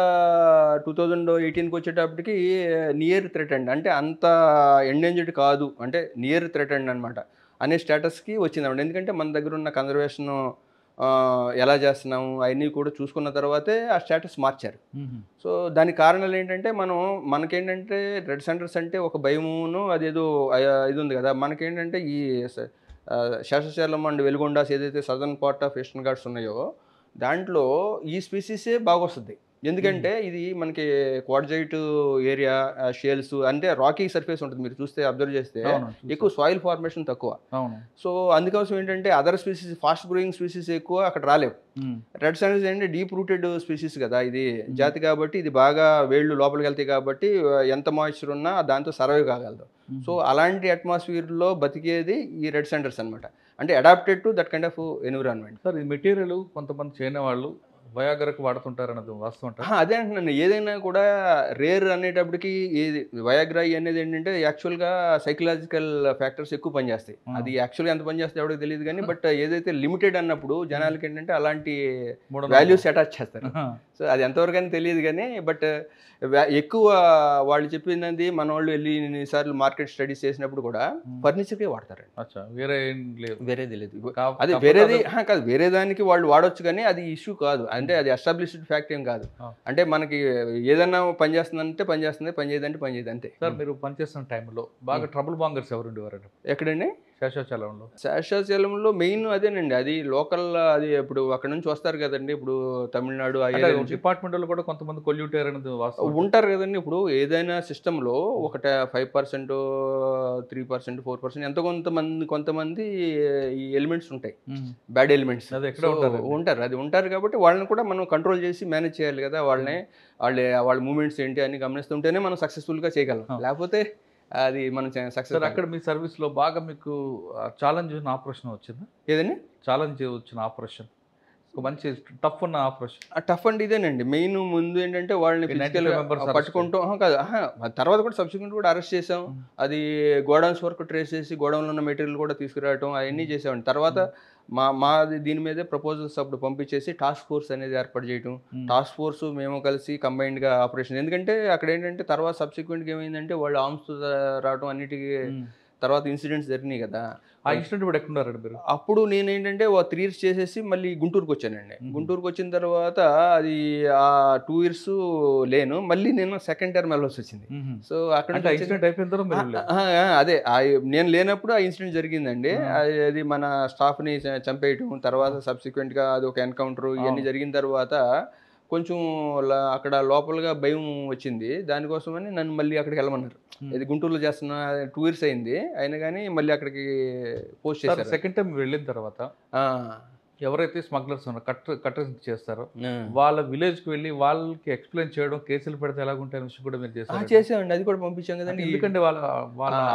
2018కి వచ్చేటప్పటికి నియర్ థ్రెటెండ్, అంటే అంత ఎండేంజర్డ్ కాదు, అంటే నియర్ థ్రెటెండ్ అనమాట అనే స్టేటస్కి వచ్చిందన్నమాట. ఎందుకంటే మన దగ్గర ఉన్న కన్జర్వేషన్ ఎలా చేస్తున్నాము అవన్నీ కూడా చూసుకున్న తర్వాతే ఆ స్టేటస్ మార్చారు. సో దానికి కారణాలు ఏంటంటే మనకేంటంటే రెడ్ సెంటర్స్ అంటే ఒక భయమును అదేదో ఇది ఉంది కదా. మనకేంటంటే ఈ శేషాచలం అండ్ వెలుగొండాస్ ఏదైతే southern part of eastern Ghats ఉన్నాయో దాంట్లో ఈ స్పీసీసే బాగా వస్తుంది. ఎందుకంటే ఇది మనకి క్వాడ్జైట్ ఏరియా, షేల్స్ అంటే రాకీ సర్ఫేస్ ఉంటుంది, మీరు చూస్తే అబ్జర్వ్ చేస్తే ఎక్కువ సాయిల్ ఫార్మేషన్ తక్కువ. సో అందుకోసం ఏంటంటే other species, fast growing species ఎక్కువ అక్కడ రాలేవు. రెడ్ సెంటర్స్ ఏంటంటే డీప్ రూటెడ్ స్పీసీస్ కదా ఇది జాతి, కాబట్టి ఇది బాగా వేళ్ళు లోపలికి వెళ్తాయి కాబట్టి ఎంత మాయిశ్చర్ ఉన్నా దాంతో సర్వైవ్ కాగలదు. సో అలాంటి అట్మాస్ఫియర్లో బతికేది ఈ రెడ్ సెంటర్స్ అనమాట, అంటే adapted to that kind of environment. Sir ఈ మెటీరియల్ కొంతమంది చైనా వాళ్ళు వయాగ్రకు వాడుతుంటారు అన్నది వాస్తవం. అదే అంటున్నాను, ఏదైనా కూడా రేర్ అనేటప్పటికి ఏది వయాగ్రా అనేది ఏంటంటే యాక్చువల్గా సైకలాజికల్ ఫ్యాక్టర్స్ ఎక్కువ పనిచేస్తాయి. అది యాక్చువల్గా ఎంత పనిచేస్తాయి ఎవరికి తెలియదు కానీ, బట్ ఏదైతే లిమిటెడ్ అన్నప్పుడు జనాలకి ఏంటంటే అలాంటి వాల్యూస్ అటాచ్ చేస్తారు. సో అది ఎంతవరకు అని తెలియదు కానీ, బట్ ఎక్కువ వాళ్ళు చెప్పింది మన వాళ్ళు వెళ్ళి ఎన్నిసార్లు మార్కెట్ స్టడీస్ చేసినప్పుడు కూడా ఫర్నిచర్కే వాడతారండి. వేరేది లేదు, అది వేరేది కాదు, వేరే దానికి వాళ్ళు వాడొచ్చు కానీ అది ఇష్యూ కాదు, అంటే అది ఎస్టాబ్లిష్డ్ ఫ్యాక్ట్ ఏం కాదు. అంటే మనకి ఏదన్నా పనిచేస్తుందంటే పనిచేస్తుంది, పని చేయదంటే పని చేయదు అంతే. సార్ మీరు పనిచేస్తున్న టైంలో బాగా ట్రబుల్ బాంగర్స్ ఎవరు ఉండేవారండి ఎక్కడండి? శేషాచలంలో మెయిన్ అదేనండి, అది లోకల్, అది ఇప్పుడు అక్కడ నుంచి వస్తారు కదండి, ఇప్పుడు తమిళనాడు డిపార్ట్మెంట్ కూడా కొంతమంది కొల్యూటర్ అనేది ఉంటారు కదండి. ఇప్పుడు ఏదైనా సిస్టంలో ఒక 5%, 3%, 4% ఎంత కొంతమంది ఈ ఎలిమెంట్స్ ఉంటాయి, బ్యాడ్ ఎలిమెంట్స్ ఉంటారు. అది ఉంటారు కాబట్టి వాళ్ళని కూడా మనం కంట్రోల్ చేసి మేనేజ్ చేయాలి కదా. వాళ్ళ మూమెంట్స్ ఏంటి అని గమనిస్తుంటేనే మనం సక్సెస్ఫుల్గా చేయగలం, లేకపోతే అది మనం సక్సెస్. అక్కడ మీ సర్వీస్లో బాగా మీకు ఛాలెంజ్ ఉన్న ఆపరేషన్ వచ్చిందా? ఏదండి ఛాలెంజ్ వచ్చిన ఆపరేషన్? మంచి టఫ్ ఉన్న ఆపరేషన్? టఫ్ అంటే ఇదేనండి మెయిన్. ముందు ఏంటంటే వాళ్ళని ఫిజికల్గా పట్టుకుంటాం కాదు, తర్వాత కూడా సబ్సిక్వెంట్ కూడా అరెస్ట్ చేసాం. అది గోడౌన్స్ వరకు ట్రేస్ చేసి గోడౌన్లో ఉన్న మెటీరియల్ కూడా తీసుకురావడం అవన్నీ చేసామండి. తర్వాత మాది దీని మీదే ప్రపోజల్స్ అప్పుడు పంపించేసి టాస్క్ ఫోర్స్ అనేది ఏర్పాటు చేయడం. టాస్క్ ఫోర్స్ మేము కలిసి కంబైన్డ్గా ఆపరేషన్, ఎందుకంటే అక్కడ ఏంటంటే తర్వాత సబ్సిక్వెంట్గా ఏమైందంటే వాళ్ళు ఆర్మ్స్ రావడం అన్నిటికీ తర్వాత ఇన్సిడెంట్స్ జరిగినాయి కదా. ఆ ఇన్సిడెంట్ ఇప్పుడు ఎక్కడున్నారండి మీరు? అప్పుడు నేను ఏంటంటే 3 years చేసేసి మళ్ళీ గుంటూరుకు వచ్చానండి. గుంటూరుకు వచ్చిన తర్వాత అది ఆ 2 years లేను, మళ్ళీ నేను సెకండ్ టర్మ్ వెళ్ళాల్సి వచ్చింది. సో అక్కడ అదే నేను లేనప్పుడు ఆ ఇన్సిడెంట్ జరిగిందండి. అది మన స్టాఫ్ని చంపేయటం, తర్వాత సబ్సిక్వెంట్గా అది ఒక ఎన్కౌంటర్ ఇవన్నీ జరిగిన తర్వాత కొంచెం అక్కడ లోపలగా భయం వచ్చింది. దానికోసమని నన్ను మళ్ళీ అక్కడికి వెళ్ళమన్నారు. ఇది గుంటూరులో చేస్తున్న 2 years అయింది, అయినా కానీ మళ్ళీ అక్కడికి పోస్ట్ చేశారు. సెకండ్ టైం వెళ్ళిన తర్వాత ఎవరైతే స్మగ్లర్స్ కట్టర్స్ చేస్తారో వాళ్ళ విలేజ్కి వెళ్ళి వాళ్ళకి ఎక్స్ప్లెయిన్ చేయడం, కేసులు పెడితే ఎలాగుంటాయి విషయం కూడా మీరు చేసామండి. అది కూడా పంపించాం కదండి. ఎందుకంటే వాళ్ళ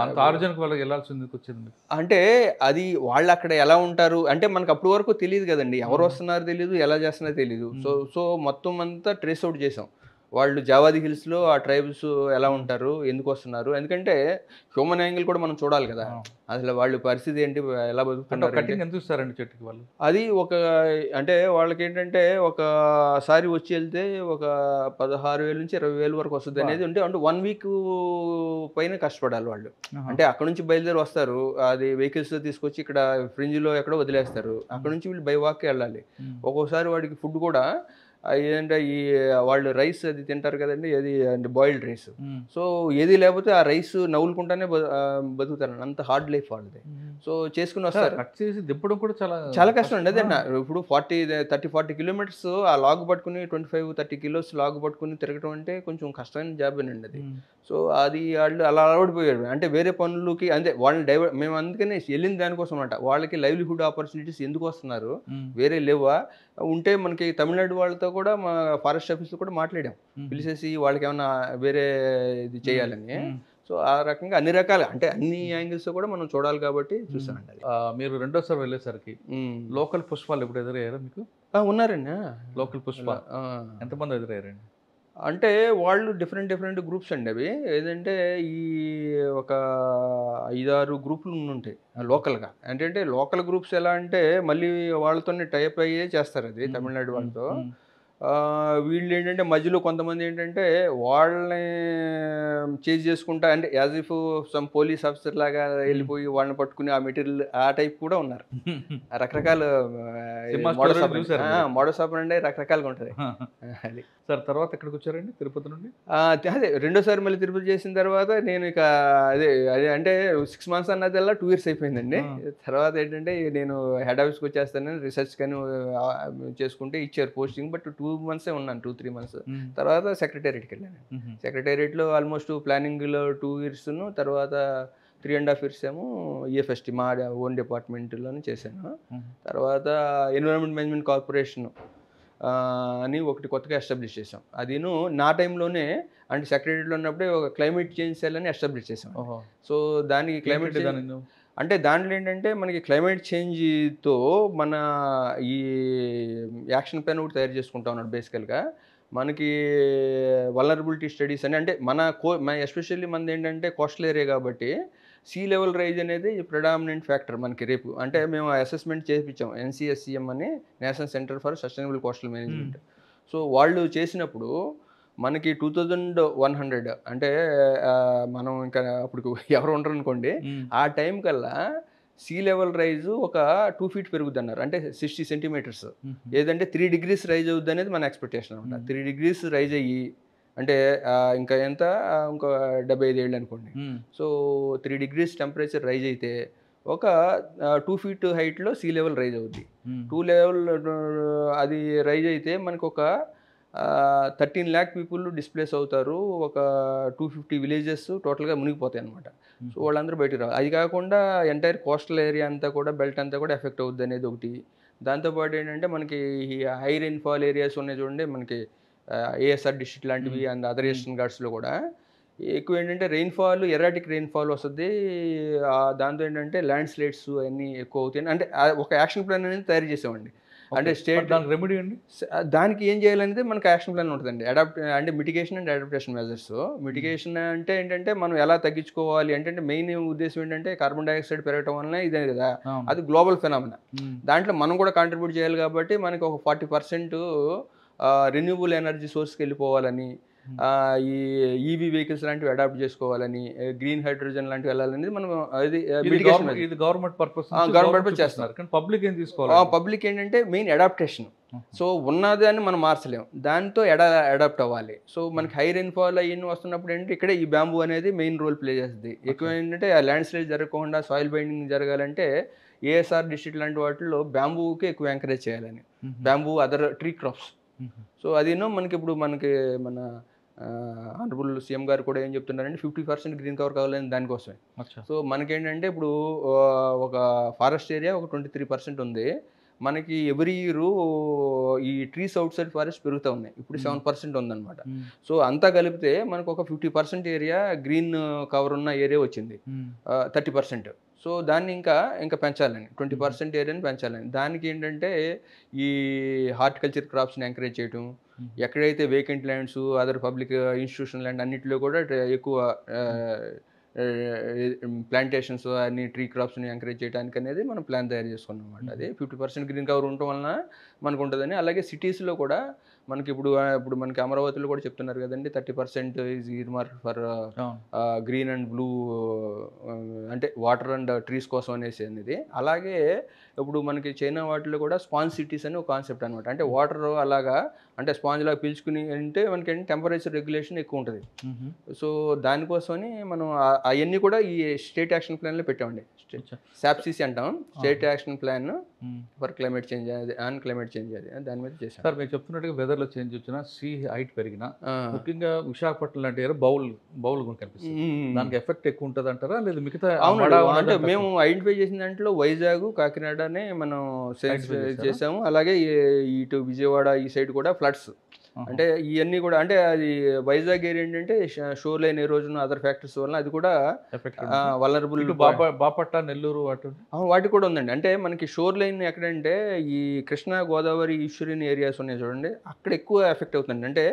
అంత ఆర్జన్కి వాళ్ళకి వెళ్ళాల్సింది వచ్చింది. అంటే అది వాళ్ళు అక్కడ ఎలా ఉంటారు అంటే మనకు అప్పటి వరకు తెలియదు కదండి, ఎవరు వస్తున్నారో తెలియదు, ఎలా చేస్తున్నారో తెలియదు. సో మొత్తం అంతా ట్రేస్ అవుట్ చేసాం. వాళ్ళు జావాది హిల్స్లో ఆ ట్రైబ్స్ ఎలా ఉంటారు, ఎందుకు వస్తున్నారు, ఎందుకంటే హ్యూమన్ యాంగిల్ కూడా మనం చూడాలి కదా, అసలు వాళ్ళ పరిస్థితి ఏంటి, ఎలా బతుకుతున్నారు. కటింగ్ ఎంత ఇస్తారండి చెట్టుకి వాళ్ళు? అది ఒక అంటే వాళ్ళకి ఏంటంటే ఒకసారి వచ్చి వెళ్తే ఒక 16,000 నుంచి 20,000 వరకు వస్తుంది అనేది ఉంటే, అంటే 1 వీక్ పైన కష్టపడాలి వాళ్ళు. అంటే అక్కడ నుంచి బయలుదేరి వస్తారు, అది వెహికల్స్ తీసుకొచ్చి ఇక్కడ ఫ్రింజ్లో ఎక్కడో వదిలేస్తారు, అక్కడ నుంచి వీళ్ళు బై వాక్ వెళ్ళాలి. ఒక్కోసారి వాడికి ఫుడ్ కూడా ఏంటంటే ఈ వాళ్ళు రైస్ అది తింటారు కదండి, ఏది అంటే బాయిల్డ్ రైస్. సో ఏది లేకపోతే ఆ రైస్ నవ్వులుకుంటానే బతుకుతారు, అంత హార్డ్ లైఫ్ వాళ్ళది. సో చేసుకుని వస్తారు. కట్ చేసి దిప్పడం కూడా చాలా కష్టం అండి. అదే ఇప్పుడు 30-40 కిలోమీటర్స్ ఆ లాగ్ పట్టుకుని 25-30 కిలోస్ లాగ్ పట్టుకుని తిరగడం అంటే కొంచెం కష్టమైన జాబ్ అండి అది. సో అది వాళ్ళు అలా అలవాటుపోయారు, అంటే వేరే పనులకి అంటే వాళ్ళని మేము అందుకనే వెళ్ళిన దానికోసం అంట, వాళ్ళకి లైవ్లీహుడ్ ఆపర్చునిటీస్ ఎందుకు వస్తున్నారు, వేరే లేవా ఉంటే మనకి తమిళనాడు వాళ్ళతో కూడా మా ఫారెస్ట్ ఆఫీస్లో కూడా మాట్లాడాం, పిలిచేసి వాళ్ళకి ఏమైనా వేరే ఇది చేయాలని. సో ఆ రకంగా అన్ని రకాల అంటే అన్ని యాంగిల్స్ కూడా మనం చూడాలి కాబట్టి చూసామండి. మీరు రెండోసారి వెళ్ళేసరికి లోకల్ పుష్పాలు ఎప్పుడు ఎదురయ్యారా మీకు? ఉన్నారండి లోకల్ పుష్ప ఎంతమంది ఎదురయ్యారండి? అంటే వాళ్ళు డిఫరెంట్ గ్రూప్స్ అండి. అవి ఏదంటే ఈ ఒక 5-6 గ్రూపులు ఉంటాయి లోకల్గా. అంటే లోకల్ గ్రూప్స్ ఎలా అంటే మళ్ళీ వాళ్ళతోనే టైప్ అయ్యే చేస్తారు అది తమిళనాడు వాళ్ళతో. వీళ్ళు ఏంటంటే మధ్యలో కొంతమంది ఏంటంటే వాళ్ళని చేజ్ చేసుకుంటా, అంటే as if some police officer లాగా వెళ్ళిపోయి వాళ్ళని పట్టుకుని ఆ మెటీరియల్ ఆ టైప్ కూడా ఉన్నారు. రకరకాల మోడస్ ఆపరండి రకరకాలుగా ఉంటుంది అది. సార్ తర్వాత ఎక్కడికి వచ్చారండి తిరుపతి నుండి? అదే రెండోసారి మళ్ళీ తిరుపతి చేసిన తర్వాత నేను ఇక అదే అంటే 6 months అన్నదల్లా 2 years అయిపోయిందండి. తర్వాత ఏంటంటే నేను హెడ్ ఆఫీస్కి వచ్చేస్తానని రీసెర్చ్ కానీ చేసుకుంటే ఇచ్చారు పోస్టింగ్, బట్ 2 months ఉన్నాను, 2-3 months. తర్వాత సెక్రటేరియట్కి వెళ్ళాను. సెక్రటేరియట్లో ఆల్మోస్ట్ ప్లానింగ్లో 2 years, తర్వాత 3.5 years ఏమో ఈఎఫ్ఎస్టీ మా ఓన్ డిపార్ట్మెంట్లోనే చేశాను. తర్వాత ఎన్విరాన్మెంట్ మేనేజ్మెంట్ కార్పొరేషన్ అని ఒకటి కొత్తగా ఎస్టాబ్లిష్ చేసాం. అది నా టైంలోనే అంటే సెక్రటరీలో ఉన్నప్పుడే ఒక క్లైమేట్ చేంజ్ సెల్ అని ఎస్టాబ్లిష్ చేసాం. సో దానికి క్లైమేట్ అంటే దాంట్లో ఏంటంటే మనకి క్లైమేట్ చేంజ్తో మన ఈ యాక్షన్ ప్లాన్ ఒకటి తయారు చేసుకుంటా ఉన్నాడు. బేసికల్గా మనకి వల్నరబిలిటీ స్టడీస్ అని, అంటే మన ఎస్పెషల్లీ మనది ఏంటంటే కోస్టల్ ఏరియా కాబట్టి సీ లెవెల్ రైజ్ అనేది ప్రిడామినెంట్ ఫ్యాక్టర్ మనకి రేపు. అంటే మేము అసెస్మెంట్ చేయించాం NCSCM అని, national centre for sustainable coastal management. So వాళ్ళు చేసినప్పుడు మనకి 2100 అంటే మనం ఇంకా అప్పుడు ఎవరు ఉండరు అనుకోండి, ఆ టైం కల్లా సీ లెవెల్ రైజ్ ఒక 2 feet పెరుగుద్ది అన్నారు, అంటే 60 centimeters. ఏదంటే 3 degrees రైజ్ అవుద్ది అనేది మన ఎక్స్పెక్టేషన్ అనమాట. 3 degrees రైజ్ అయ్యి అంటే ఇంకా ఎంత ఇంకో 75 ఏళ్ళు అనుకోండి. సో 3 degrees టెంపరేచర్ రైజ్ అయితే ఒక 2 feet హైట్లో సీ లెవెల్ రైజ్ అవుద్ది. 2 level అది రైజ్ అయితే మనకు ఒక 13 lakh people డిస్ప్లేస్ అవుతారు, ఒక 250 villages టోటల్గా మునిగిపోతాయి అనమాట. సో వాళ్ళందరూ బయటకు రావాలి. అది కాకుండా ఎంటైర్ కోస్టల్ ఏరియా అంతా కూడా బెల్ట్ అంతా కూడా ఎఫెక్ట్ అవుద్ది అనేది ఒకటి. దాంతోపాటు ఏంటంటే మనకి ఈ హై రెయిన్ఫాల్ ఏరియాస్ ఉన్నాయి చూడండి, మనకి ASR డిస్ట్రిక్ట్ లాంటివి అండ్ అదర్ ఈస్టర్న్ ఘాట్స్లో కూడా ఎక్కువ ఏంటంటే రెయిన్ఫాల్, ఎరాటిక్ రెయిన్ఫాల్ వస్తుంది. దాంతో ఏంటంటే ల్యాండ్ స్లైడ్స్ అన్నీ ఎక్కువ అవుతాయి. అంటే ఒక యాక్షన్ ప్లాన్ అనేది తయారు చేసామండి. అంటే స్టేట్ రెమెడీ అండి దానికి ఏం చేయాలనేది మనకి యాక్షన్ ప్లాన్ ఉంటుందండి. అంటే mitigation and adaptation measures. Mitigation అంటే ఏంటంటే మనం ఎలా తగ్గించుకోవాలి అంటే మెయిన్ ఉద్దేశం ఏంటంటే కార్బన్ డైఆక్సైడ్ పెరగడం వలన ఇదే కదా, అది గ్లోబల్ ఫెనామినా. దాంట్లో మనం కూడా కాంట్రిబ్యూట్ చేయాలి కాబట్టి మనకి ఒక 40% రెన్యూబుల్ ఎనర్జీ సోర్స్కి వెళ్ళిపోవాలని, ఈ ఈవీ వెహికల్స్ లాంటివి అడాప్ట్ చేసుకోవాలని, గ్రీన్ హైడ్రోజన్ లాంటివి వెళ్ళాలనేది మనం అది గవర్నమెంట్ పర్పస్ చేస్తున్నారు. కానీ పబ్లిక్ ఏం తీసుకోవాలి? పబ్లిక్ ఏంటంటే మెయిన్ అడాప్టేషన్. సో ఉన్నదాన్ని మనం మార్చలేము, దాంతో అడాప్ట్ అవ్వాలి. సో మనకి హై రెయిన్ఫాల్ అయ్యి వస్తున్నప్పుడు ఏంటంటే ఇక్కడే ఈ బ్యాంబూ అనేది మెయిన్ రోల్ ప్లే చేస్తుంది. ఎక్కువ ఏంటంటే ఆ ల్యాండ్ స్లైడ్ జరగకుండా సాయిల్ బైండింగ్ జరగాలంటే ASR డిస్ట్రిక్ట్ లాంటి వాటిల్లో బ్యాంబూకి ఎక్కువ ఎంకరేజ్ చేయాలని, bamboo other tree crops. So అదేనో మనకి ఇప్పుడు మన ఆనరబుల్ సీఎం గారు కూడా ఏం చెప్తున్నారంటే 50% గ్రీన్ కవర్ కావాలని దానికోసమే. సో మనకేంటంటే ఇప్పుడు ఒక ఫారెస్ట్ ఏరియా ఒక 23% ఉంది. మనకి ఎవ్రీ ఇయర్ ఈ ట్రీస్ అవుట్ సైడ్ ఫారెస్ట్ పెరుగుతూ ఉన్నాయి. ఇప్పుడు 7% ఉందన్నమాట. సో అంతా కలిపితే మనకు ఒక 50% ఏరియా గ్రీన్ కవర్ ఉన్న ఏరియా వచ్చింది, 30%. సో దాన్ని ఇంకా పెంచాలని, 20% ఏరియాని పెంచాలని. దానికి ఏంటంటే ఈ హార్టికల్చర్ క్రాప్స్ని ఎంకరేజ్ చేయటం, ఎక్కడైతే vacant lands other public institution land అన్నింటిలో కూడా ఎక్కువ ప్లాంటేషన్స్ అన్ని ట్రీ క్రాప్స్ని ఎంకరేజ్ చేయడానికి అనేది మనం ప్లాన్ తయారు చేసుకున్నాం అనమాట. అది 50% గ్రీన్ కవర్ ఉండటం వలన మనకు ఉంటుందని. అలాగే సిటీస్లో కూడా మనకి ఇప్పుడు మనకి అమరావతిలో కూడా చెప్తున్నారు కదండి 30% is earmark for green and blue, అంటే వాటర్ అండ్ ట్రీస్ కోసం అనేసి అనేది. అలాగే ఇప్పుడు మనకి చైనా వాటిలో కూడా స్పాంజ్ సిటీస్ అని ఒక కాన్సెప్ట్ అనమాట. అంటే వాటర్ అలాగా అంటే స్పాంజ్ లాగా పీల్చుకుని అంటే మనకి టెంపరేచర్ రెగ్యులేషన్ ఎక్కువ ఉంటుంది. సో దానికోసమని మనం అవన్నీ కూడా ఈ స్టేట్ యాక్షన్ ప్లాన్లో పెట్టామండి. సాప్సిసి అంటాం, state action plan for climate change and climate change అది దాని మీద చేశాం. సార్ మీరు చెప్తున్నట్టుగా వెదర్లో చేంజ్ వచ్చినా సీ హైట్ పెరిగినా ముఖ్యంగా విశాఖపట్నం లాంటి బౌల్ కనిపిస్తుంది, దానికి ఎఫెక్ట్ ఎక్కువ ఉంటుంది అంటారా లేదు మిగతా? అంటే మేము ఐడెంటిఫై చేసిన దాంట్లో వైజాగ్ కాకినాడనే మనం చేసాము. అలాగే ఇటు విజయవాడ ఈ సైడ్ కూడా ఫ్లడ్స్ అంటే ఇవన్నీ కూడా అంటే అది వైజాగ్ ఏరియా ఏంటంటే షోర్ లైన్ ఎరోజన్ అదర్ ఫ్యాక్టర్స్ వల్ల అది కూడా వలనరబుల్. బాపట్ల నెల్లూరు వాటి కూడా ఉందండి. అంటే మనకి షోర్ లైన్ ఎక్కడంటే ఈ కృష్ణా గోదావరి ఈశ్వరీని ఏరియాస్ ఉన్నాయి చూడండి, అక్కడ ఎక్కువ ఎఫెక్ట్ అవుతుంది. అంటే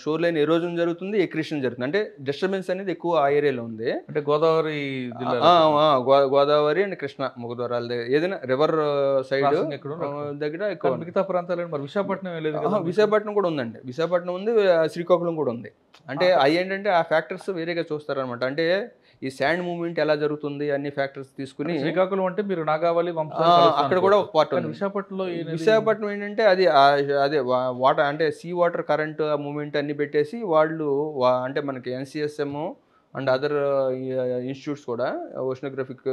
షోర్ లైన్ ఎరోజన్ జరుగుతుంది, ఎక్రిషన్ జరుగుతుంది. అంటే డిస్టర్బెన్స్ అనేది ఎక్కువ ఆ ఏరియాలో ఉంది. అంటే గోదావరి గోదావరి అండ్ కృష్ణ ముఖద్వారాల దగ్గర ఏదైనా రివర్ సైడ్ దగ్గర ఎక్కువ. మిగతా ప్రాంతాలు మరి విశాఖపట్నం లేదు? విశాఖపట్నం కూడా ఉందండి, విశాఖపట్నం ఉంది, శ్రీకాకుళం కూడా ఉంది. అంటే అవి ఏంటంటే ఆ ఫ్యాక్టర్స్ వేరేగా చూస్తారనమాట. అంటే ఈ శాండ్ మూవ్మెంట్ ఎలా జరుగుతుంది అన్ని ఫ్యాక్టర్స్ తీసుకుని. శ్రీకాకుళం అంటే మీరు నాగావళి అక్కడ కూడా ఒక పార్ట్ ఉంది. విశాఖపట్నం ఏంటంటే అది అదే వాటర్ అంటే సీ వాటర్ కరెంట్ మూవ్మెంట్ అన్ని పెట్టేసి వాళ్ళు అంటే మనకి ఎన్సిఎస్ఎం అండ్ అదర్ ఇన్స్టిట్యూట్స్ కూడా ఓషనోగ్రఫిక్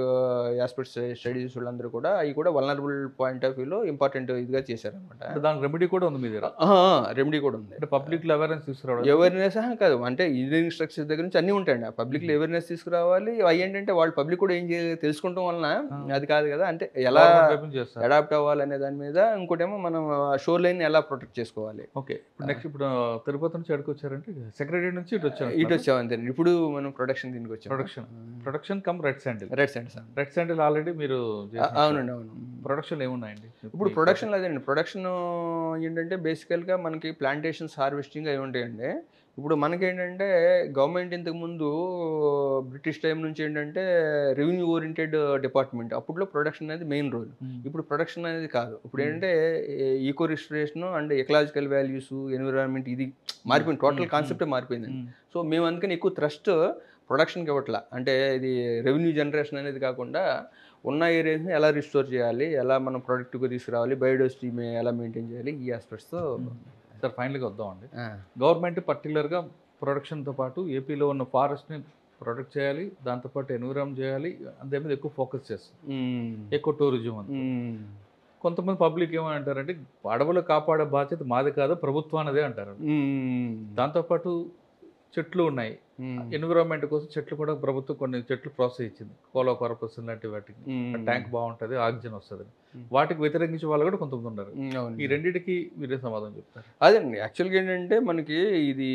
ఆస్పెక్ట్స్ స్టడీస్ వాళ్ళందరూ కూడా అవి కూడా వల్నరబుల్ పాయింట్ ఆఫ్ వ్యూలో ఇంపార్టెంట్ ఇదిగా చేశారనమాట. దానికి రెమెడీ కూడా ఉంది, మీ దగ్గర రెమెడీ కూడా ఉంది. అంటే పబ్లిక్లో అవేర్నెస్ తీసుకురావడం. అవేర్నెస్ కాదు, అంటే ఇంజనీరింగ్ స్ట్రక్చర్స్ దగ్గర నుంచి అన్నీ ఉంటాయండి. ఆ పబ్లిక్లో అవేర్నెస్ తీసుకురావాలి. అవి ఏంటంటే వాళ్ళు పబ్లిక్ కూడా ఏం తెలుసుకోవడం వలన అది కాదు కదా, అంటే ఎలా అడాప్ట్ అవ్వాలి అనే దాని మీద. ఇంకోటేమో మనం షోర్ లైన్ ఎలా ప్రొటెక్ట్ చేసుకోవాలి. ఓకే, ఇప్పుడు నెక్స్ట్ ఇప్పుడు తిరుపతి నుంచి ఎక్కడికి వచ్చారంటే సెక్రటరీ నుంచి ఇటు వచ్చాం అంతే. ఇప్పుడు మనం ప్రొడక్షన్ దీనికి వచ్చాం. Production come red sandal already మీరు. అవునండి, అవును. ప్రొడక్షన్ ఏమున్నాయండి ఇప్పుడు? ప్రొడక్షన్ అదేండి, ప్రొడక్షన్ ఏంటంటే బేసికల్గా మనకి ప్లాంటేషన్స్ హార్వెస్టింగ్ అవి ఉంటాయండి. ఇప్పుడు మనకేంటంటే గవర్నమెంట్ ఇంతకుముందు బ్రిటిష్ టైం నుంచి ఏంటంటే రెవెన్యూ ఓరియంటెడ్ డిపార్ట్మెంట్, అప్పట్లో ప్రొడక్షన్ అనేది మెయిన్ రోల్. ఇప్పుడు ప్రొడక్షన్ అనేది కాదు. ఇప్పుడు ఏంటంటే eco restoration and ecological values, environment ఇది మారిపోయింది, టోటల్ కాన్సెప్టే మారిపోయిందండి. సో మేము అందుకని ఎక్కువ థ్రస్ట్ ప్రొడక్షన్కి ఇవ్వట్లా. అంటే ఇది రెవెన్యూ జనరేషన్ అనేది కాకుండా ఉన్న ఏరియాస్ని ఎలా రిస్టోర్ చేయాలి, ఎలా మనం ప్రొడక్టివ్గా తీసుకురావాలి, బయోడైవర్సిటీ ఎలా మెయింటైన్ చేయాలి, ఈ ఆస్పెక్ట్స్తో. సార్ ఫైనల్గా వద్దామండి. గవర్నమెంట్ పర్టికులర్గా ప్రొడక్షన్తో పాటు ఏపీలో ఉన్న ఫారెస్ట్ని ప్రొటెక్ట్ చేయాలి, దాంతోపాటు ఎన్విరాన్ చేయాలి, అంతే మీద ఎక్కువ ఫోకస్ చేస్తుంది, ఎక్కువ టూరిజం అంత. కొంతమంది పబ్లిక్ ఏమని అంటారంటే అడవులు కాపాడే బాధ్యత మాది కాదు ప్రభుత్వానిదే అంటారు. దాంతోపాటు చెట్లు ఉన్నాయి, ఎన్విరాన్మెంట్ కోసం చెట్లు కూడా ప్రభుత్వం కొన్ని చెట్లు ప్రోత్సహించింది, కోలోకార్పస్ లాంటి వాటికి. ట్యాంక్ బాగుంటుంది, ఆక్సిజన్ వస్తుంది, వాటికి వ్యతిరేకించే వాళ్ళు కూడా కొంతమంది ఉన్నారు. ఈ రెండింటికి మీరే సమాధానం చెప్తారు? అదేండి, యాక్చువల్గా ఏంటంటే మనకి ఇది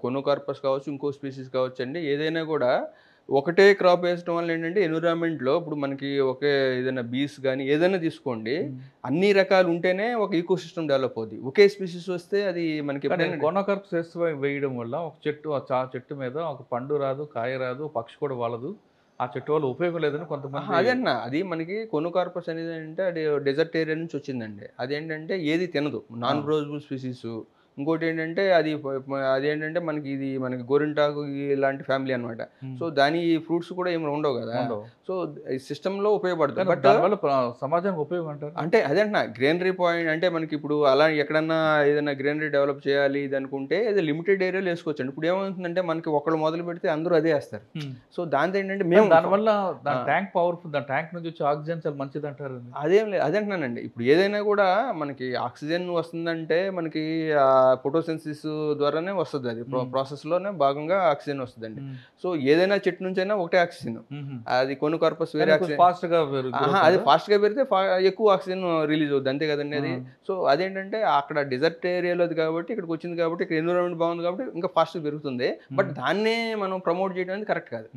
కోనోకార్పస్ కావచ్చు, ఇంకో స్పీసీస్ కావచ్చు అండి, ఏదైనా కూడా ఒకటే క్రాప్ వేసడం వల్ల ఏంటంటే ఎన్విరాన్మెంట్లో ఇప్పుడు మనకి ఒకే ఏదైనా బీస్ కానీ ఏదైనా తీసుకోండి, అన్ని రకాలు ఉంటేనే ఒక ఈకో సిస్టమ్ డెవలప్ అవుతుంది. ఒకే స్పీసీస్ వస్తే అది మనకి కోనోకార్పస్ వేయడం వల్ల ఒక చెట్టు చెట్టు మీద ఒక పండు రాదు, కాయ రాదు, పక్షి కూడా వాళ్ళదు, ఆ చెట్టు వల్ల ఉపయోగం లేదని కొంతమంది. అదేనా, అది మనకి కోనోకార్పస్ అనేది అంటే అది డెజర్ట్ ఏరియా నుంచి వచ్చిందండి. అదేంటంటే ఏది తినదు, నాన్ బ్రోజబుల్ స్పీసీస్. ఇంకోటి ఏంటంటే అదేంటంటే మనకి ఇది మనకి గోరింటాకు ఇలాంటి ఫ్యామిలీ అనమాట. సో దాని ఫ్రూట్స్ కూడా ఏమి ఉండవు కదా, సో ఈ సిస్టంలో ఉపయోగపడుతుంది. బట్ సమాజానికి ఉపయోగం అంటారు అంటే అదేంటన్నా గ్రీనరీ పాయింట్ అంటే మనకి ఇప్పుడు అలా ఎక్కడన్నా ఏదైనా గ్రీనరీ డెవలప్ చేయాలి ఇది అనుకుంటే ఏదో లిమిటెడ్ ఏరియాలో వేసుకోవచ్చు. ఇప్పుడు ఏమవుతుందంటే మనకి ఒకళ్ళు మొదలు పెడితే అందరూ అదే వేస్తారు. సో దాంతో ఏంటంటే మేము దానివల్ల ట్యాంక్ పవర్ఫుల్, దాని ట్యాంక్ నుంచి వచ్చే ఆక్సిజన్ చాలా మంచిది అంటారు. అదేం లేదు, అదేంటున్నానండి. ఇప్పుడు ఏదైనా కూడా మనకి ఆక్సిజన్ వస్తుందంటే మనకి ఫోటోసిన్సిస్ ద్వారానే వస్తుంది, అది ప్రాసెస్లోనే భాగంగా ఆక్సిజన్ వస్తుందండి. సో ఏదైనా చెట్టు నుంచి అయినా ఒకటే ఆక్సిజన్, అది కొన్ని కార్పస్ వేరే ఆక్సిజన్, అది ఫాస్ట్గా పెరిగితే ఎక్కువ ఆక్సిజన్ రిలీజ్ అవుతుంది, అంతే కదండి అది. సో అదేంటంటే అక్కడ డిజర్ట్ ఏరియాలో కాబట్టి ఇక్కడికి వచ్చింది కాబట్టి ఇక్కడ ఎన్విరాన్మెంట్ బాగుంది కాబట్టి ఇంకా ఫాస్ట్గా పెరుగుతుంది. బట్ దాన్నే మనం ప్రమోట్ చేయడం అనేది కరెక్ట్ కాదు.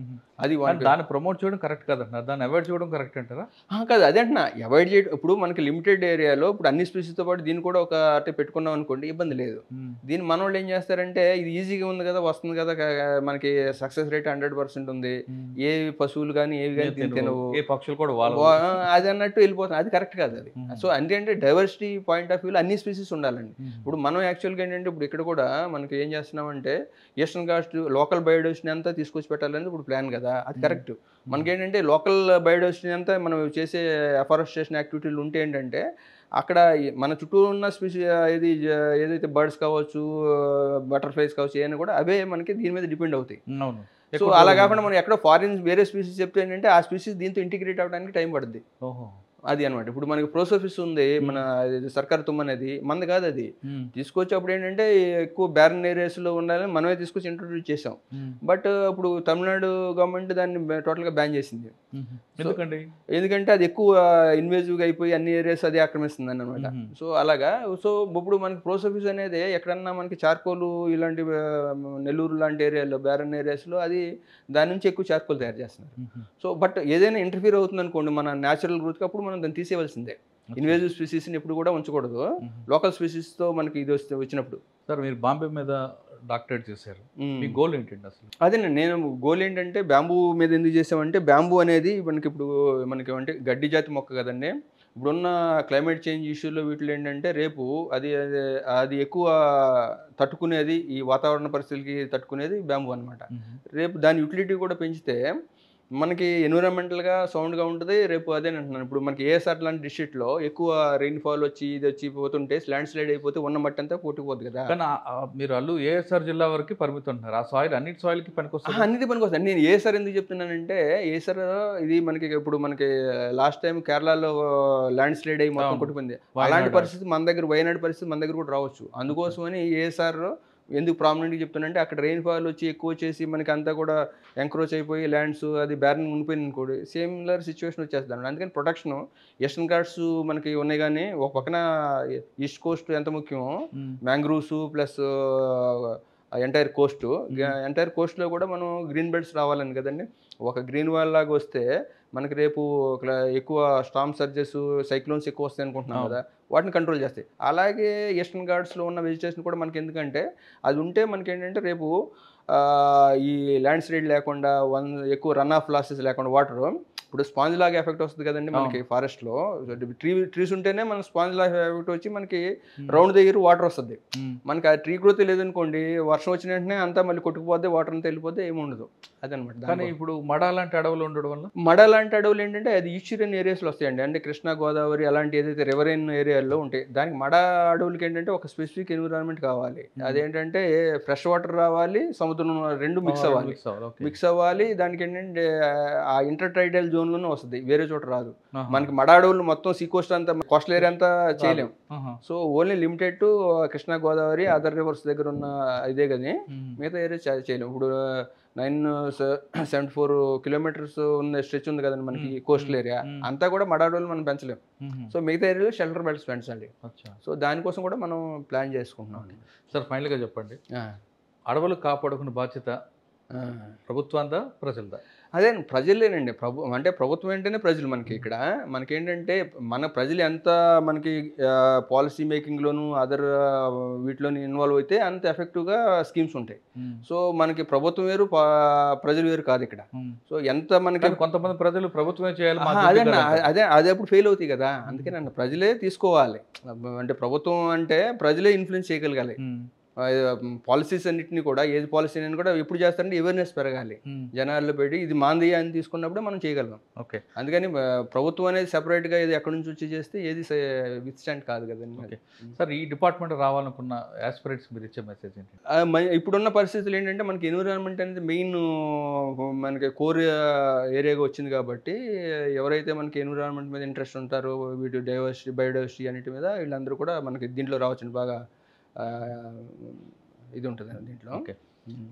అది దాన్ని ప్రమోట్ చేయడం కరెక్ట్ కాదంటారా, దాన్ని అవాయిడ్ చేయడం కరెక్ట్ అంటారా? కాదు, అదే అంటున్నా, అవాయిడ్ చేయడం. ఇప్పుడు మనకి లిమిటెడ్ ఏరియాలో ఇప్పుడు అన్ని స్పీసీస్తో పాటు దీన్ని కూడా ఒక అంటే పెట్టుకున్నాం అనుకోండి, ఇబ్బంది లేదు. దీన్ని మన వాళ్ళు ఏం చేస్తారంటే ఇది ఈజీగా ఉంది కదా, వస్తుంది కదా, మనకి సక్సెస్ రేట్ 100% ఉంది, ఏ పశువులు కానీ ఏవి కానీ తినవు, ఏ పక్షులు కూడా అది అన్నట్టు వెళ్ళిపోతుంది. అది కరెక్ట్ కాదు అది. సో అంటే డైవర్సిటీ పాయింట్ ఆఫ్ వ్యూలో అన్ని స్పీసీస్ ఉండాలండి. ఇప్పుడు మనం యాక్చువల్గా ఏంటంటే ఇప్పుడు ఇక్కడ కూడా మనకి ఏం చేస్తున్నామంటే ఈస్టర్న్ ఘాట్స్ లోకల్ బయోడైవర్సిటీ అంతా తీసుకొచ్చి పెట్టాలని ఇప్పుడు ప్లాన్ కదా, అది కరెక్ట్. మనకేంటంటే లోకల్ బయోడైవర్సిటీ అంతా మనం చేసే అఫారెస్టేషన్ యాక్టివిటీలు ఉంటే ఏంటంటే అక్కడ మన చుట్టూ ఉన్న ఏదైతే బర్డ్స్ కావచ్చు, బటర్ఫ్లైస్ కావచ్చు, ఏమైనా కూడా అవే మనకి దీని మీద డిపెండ్ అవుతాయి. సో అలా కాకుండా మనం ఎక్కడో ఫారిన్ వేరే స్పీసీస్ చెప్తే ఏంటంటే ఆ స్పీసీస్ దీంతో ఇంటిగ్రేట్ అవ్వడానికి టైం పడుతుంది. అది అనమాట. ఇప్పుడు మనకి ప్రోసోఫిస్ ఉంది, మన సర్కార్ తుమ్మ అనేది మనది కాదు, అది తీసుకొచ్చి అప్పుడు ఏంటంటే ఎక్కువ బ్యారన్ ఏరియాస్లో ఉండాలని మనమే తీసుకొచ్చి ఇంట్రొడ్యూస్ చేసాం. బట్ ఇప్పుడు తమిళనాడు గవర్నమెంట్ దాన్ని టోటల్గా బ్యాన్ చేసింది. ఎందుకంటే అది ఎక్కువ ఇన్వేజివ్గా అయిపోయి అన్ని ఏరియాస్ అది ఆక్రమిస్తుంది అనమాట. సో అలాగా. సో ఇప్పుడు మనకి ప్రోసోఫిస్ అనేది ఎక్కడన్నా మనకి చార్కోలు ఇలాంటి నెల్లూరు లాంటి ఏరియాలో బ్యారన్ ఏరియాస్లో అది దాని నుంచి ఎక్కువ చార్కోల్ తయారు చేస్తున్నారు. సో బట్ ఏదైనా ఇంటర్ఫీర్ అవుతుంది అనుకోండి మన న్యాచురల్ గ్రోత్కి, అప్పుడు మనం దాన్ని తీసేయవలసిందే. ఇన్వేజివ్ స్పీసీస్ని ఎప్పుడు కూడా ఉంచకూడదు లోకల్ స్పీసీస్తో మనకి ఇది వచ్చినప్పుడు. సార్ మీరు బాంబే మీద డాక్టరేట్ చేశారు, మీ గోల్ ఏంటండి అసలు? అదేనండి, నేను గోల్ ఏంటంటే బ్యాంబూ మీద ఎందుకు చేసామంటే బ్యాంబూ అనేది మనకి అంటే గడ్డి జాతి మొక్క కదండి. ఇప్పుడున్న క్లైమేట్ చేంజ్ ఇష్యూలో వీటిలో ఏంటంటే రేపు అది ఎక్కువ తట్టుకునేది, ఈ వాతావరణ పరిస్థితులకి తట్టుకునేది బ్యాంబూ అనమాట. రేపు దాని యూటిలిటీ కూడా పెంచితే మనకి ఎన్విరాన్మెంటల్గా సౌండ్గా ఉంటుంది. రేపు అదే అంటున్నాను, ఇప్పుడు మనకి ఏఎస్ఆర్ లాంటి డిస్ట్రిక్ట్లో ఎక్కువ రెయిన్ఫాల్ వచ్చి ఇది వచ్చి పోతుంటే ల్యాండ్ స్లైడ్ అయిపోతే ఉన్న మట్టి అంతా కొట్టుకుపోతుంది కదా. కానీ మీరు అల్లు ఏఎస్ఆర్ జిల్లా వరకు పరిమితం అంటున్నారు, ఆ సాయిల్ అన్నిటి సాయిల్కి పనికొస్తుంది. అన్నిటి పనికొస్తుంది. నేను ఏఎస్ఆర్ ఎందుకు చెప్తున్నానంటే ఏఎస్ఆర్ ఇది మనకి ఇప్పుడు మనకి లాస్ట్ టైం కేరళలో ల్యాండ్ స్లైడ్ అయ్యి మొత్తం కొట్టుకుంది. అలాంటి పరిస్థితి మన దగ్గర, వయనాడు పరిస్థితి మన దగ్గర కూడా రావచ్చు. అందుకోసమని ఏఎస్ఆర్ ఎందుకు ప్రామినెంట్గా చెప్తానంటే అక్కడ రెయిన్ఫాల్ వచ్చి ఎక్కువ వచ్చేసి మనకి అంతా కూడా ఎంక్రోచ్ అయిపోయి ల్యాండ్స్ అది బ్యారన్ ఉండిపోయింది అనుకోండి, సిమిలర్ సిచ్యువేషన్ వచ్చేస్తాను. అందుకని ప్రొటెక్షన్ ఈస్టర్న్ ఘాట్స్ మనకి ఉన్నాయి, కానీ ఒక పక్కన ఈస్ట్ కోస్ట్ ఎంత ముఖ్యమో మ్యాంగ్రూవ్స్ ప్లస్ ఎంటైర్ కోస్ట్లో కూడా మనం గ్రీన్ బెల్ట్స్ రావాలని కదండి. ఒక గ్రీన్ వాల్ లాగా వస్తే మనకి రేపు ఎక్కువ స్టార్మ్ సర్జెస్, సైక్లోన్స్ ఎక్కువ వస్తాయి అనుకుంటున్నాం కదా, వాటిని కంట్రోల్ చేస్తాయి. అలాగే ఈస్టర్న్ ఘాట్స్లో ఉన్న వెజిటేషన్ కూడా మనకి ఎందుకంటే అది ఉంటే మనకి ఏంటంటే రేపు ఈ ల్యాండ్ స్లైడ్ లేకుండా ఎక్కువ రన్ ఆఫ్ లాసెస్ లేకుండా వాటర్, ఇప్పుడు స్పాంజ్ లాగా ఎఫెక్ట్ వస్తుంది కదండి మనకి ఫారెస్ట్లో. ట్రీస్ ఉంటేనే మనకి స్పాంజ్ లాగా ఎఫెక్ట్ వచ్చి మనకి రౌండ్ దగ్గర వాటర్ వస్తుంది. మనకి ఆ ట్రీ గ్రోత్ లేదనుకోండి, వర్షం వచ్చిన వెంటనే అంతా మళ్ళీ కొట్టుకుపోతే వాటర్ అంతా వెళ్ళిపోతే ఏముండదు, అదనమాట. కానీ ఇప్పుడు మడ లాంటి అడవులు ఉండడం వల్ల, మడ లాంటి అడవులు ఏంటంటే అది ఈస్టర్న్ ఏరియాస్లో వస్తాయండి. అంటే కృష్ణా గోదావరి అలాంటి ఏదైతే రివరైన్ ఏరియాల్లో ఉంటాయి, దానికి మడ అడవులకి ఏంటంటే ఒక స్పెసిఫిక్ ఎన్విరాన్మెంట్ కావాలి. అదేంటంటే ఫ్రెష్ వాటర్ రావాలి, సముద్రం రెండు మిక్స్ అవ్వాలి. దానికి ఏంటంటే ఆ ఇంటర్ టైడల్ జోన్లోనే వస్తుంది, వేరే చోట రాదు. మనకి మడ అడవులు మొత్తం సీ కోస్ట్ అంతా, కోస్టల్ ఏరియా అంతా చేయలేం. So only limited to Krishna Godavari other reverse దగ్గర ఉన్న ఇదే కానీ మిగతా ఏరియా చేయలేం. ఇప్పుడు 974 కిలోమీటర్స్ ఉన్న స్ట్రెచ్ ఉంది కదండి మనకి కోస్టల్ ఏరియా, అంతా కూడా మడ అడవులు మనం పెంచలేం. సో మిగతా ఏరియాలో షెల్టర్ బెల్ట్స్ పెంచాలి. సో దానికోసం కూడా మనం ప్లాన్ చేసుకుంటున్నాం. సార్ ఫైనల్గా చెప్పండి, అడవులు కాపాడుకునే బాధ్యత ప్రభుత్వందా ప్రజలదా? అదే ప్రజలేనండి. అంటే ప్రభుత్వం ఏంటనే ప్రజలు. మనకి ఇక్కడ మనకేంటంటే మన ప్రజలు ఎంత మనకి పాలసీ మేకింగ్లోను అదర్ వీటిలోని ఇన్వాల్వ్ అయితే అంత ఎఫెక్టివ్గా స్కీమ్స్ ఉంటాయి. సో మనకి ప్రభుత్వం వేరు, ప్రజలు వేరు కాదు ఇక్కడ. సో ఎంత మనకి కొంతమంది ప్రజలు ప్రభుత్వమే చేయాలి, అదే అప్పుడు ఫెయిల్ అవుతాయి కదా. అందుకే నన్ను ప్రజలే తీసుకోవాలి. అంటే ప్రభుత్వం అంటే ప్రజలే ఇన్ఫ్లుయెన్స్ చేయగలగాలి. పాలసీస్ అన్నింటినీ కూడా, ఏది పాలసీ అని కూడా ఎప్పుడు చేస్తారంటే అవేర్నెస్ పెరగాలి, జనాల్లో పెట్టి ఇది మాందయ్య అని తీసుకున్నప్పుడే మనం చేయగలం. ఓకే, అందుకని ప్రభుత్వం అనేది సెపరేట్గా ఏది ఎక్కడి నుంచి వచ్చి చేస్తే ఏది విత్ స్టాండ్ కాదు కదండి. సార్ ఈ డిపార్ట్మెంట్ రావాలనుకున్న ఆస్పిరెంట్స్ మీరు ఇచ్చే మెసేజ్ ఏంటి? ఇప్పుడున్న పరిస్థితులు ఏంటంటే మనకి ఎన్విరాన్మెంట్ అనేది మెయిన్ మనకి కోర్ ఏరియాగా వచ్చింది కాబట్టి ఎవరైతే మనకి ఎన్విరాన్మెంట్ మీద ఇంట్రెస్ట్ ఉంటారో, వీటి డైవర్సిటీ బయోడైవర్సిటీ అన్నిటి మీద వీళ్ళందరూ కూడా మనకి దీంట్లో రావచ్చండి, బాగా ఇది ఉంటుంది దీంట్లో. ఓకే.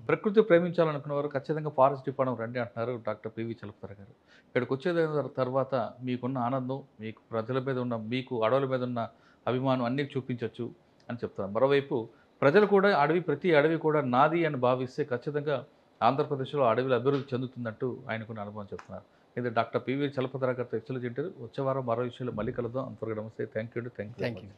ప్రకృతి ప్రేమించాలనుకున్న వారు ఖచ్చితంగా ఫారెస్ట్ డిపార్ట్మెంట్ రండి అంటున్నారు డాక్టర్ పివి చలపతిరావు గారు. ఇక్కడికి వచ్చేదైన తర్వాత మీకున్న ఆనందం, మీకు ప్రజల మీద ఉన్న, మీకు అడవుల మీద ఉన్న అభిమానం అన్నీ చూపించవచ్చు అని చెప్తున్నారు. మరోవైపు ప్రజలు కూడా ప్రతి అడవి కూడా నాది అని భావిస్తే ఖచ్చితంగా ఆంధ్రప్రదేశ్లో అడవిలు అభివృద్ధి చెందుతుందంటూ ఆయనకున్న అనుభవం చెప్తున్నారు. ఇది డాక్టర్ పివి చలపతిరావు గారితో ఎక్సలెంట్ ఇంటర్వ్యూ. వచ్చే వారం మరో విషయంలో మళ్ళీ కలుద్దాం. అంతవరకు నమస్తే. Thank you. Thank you.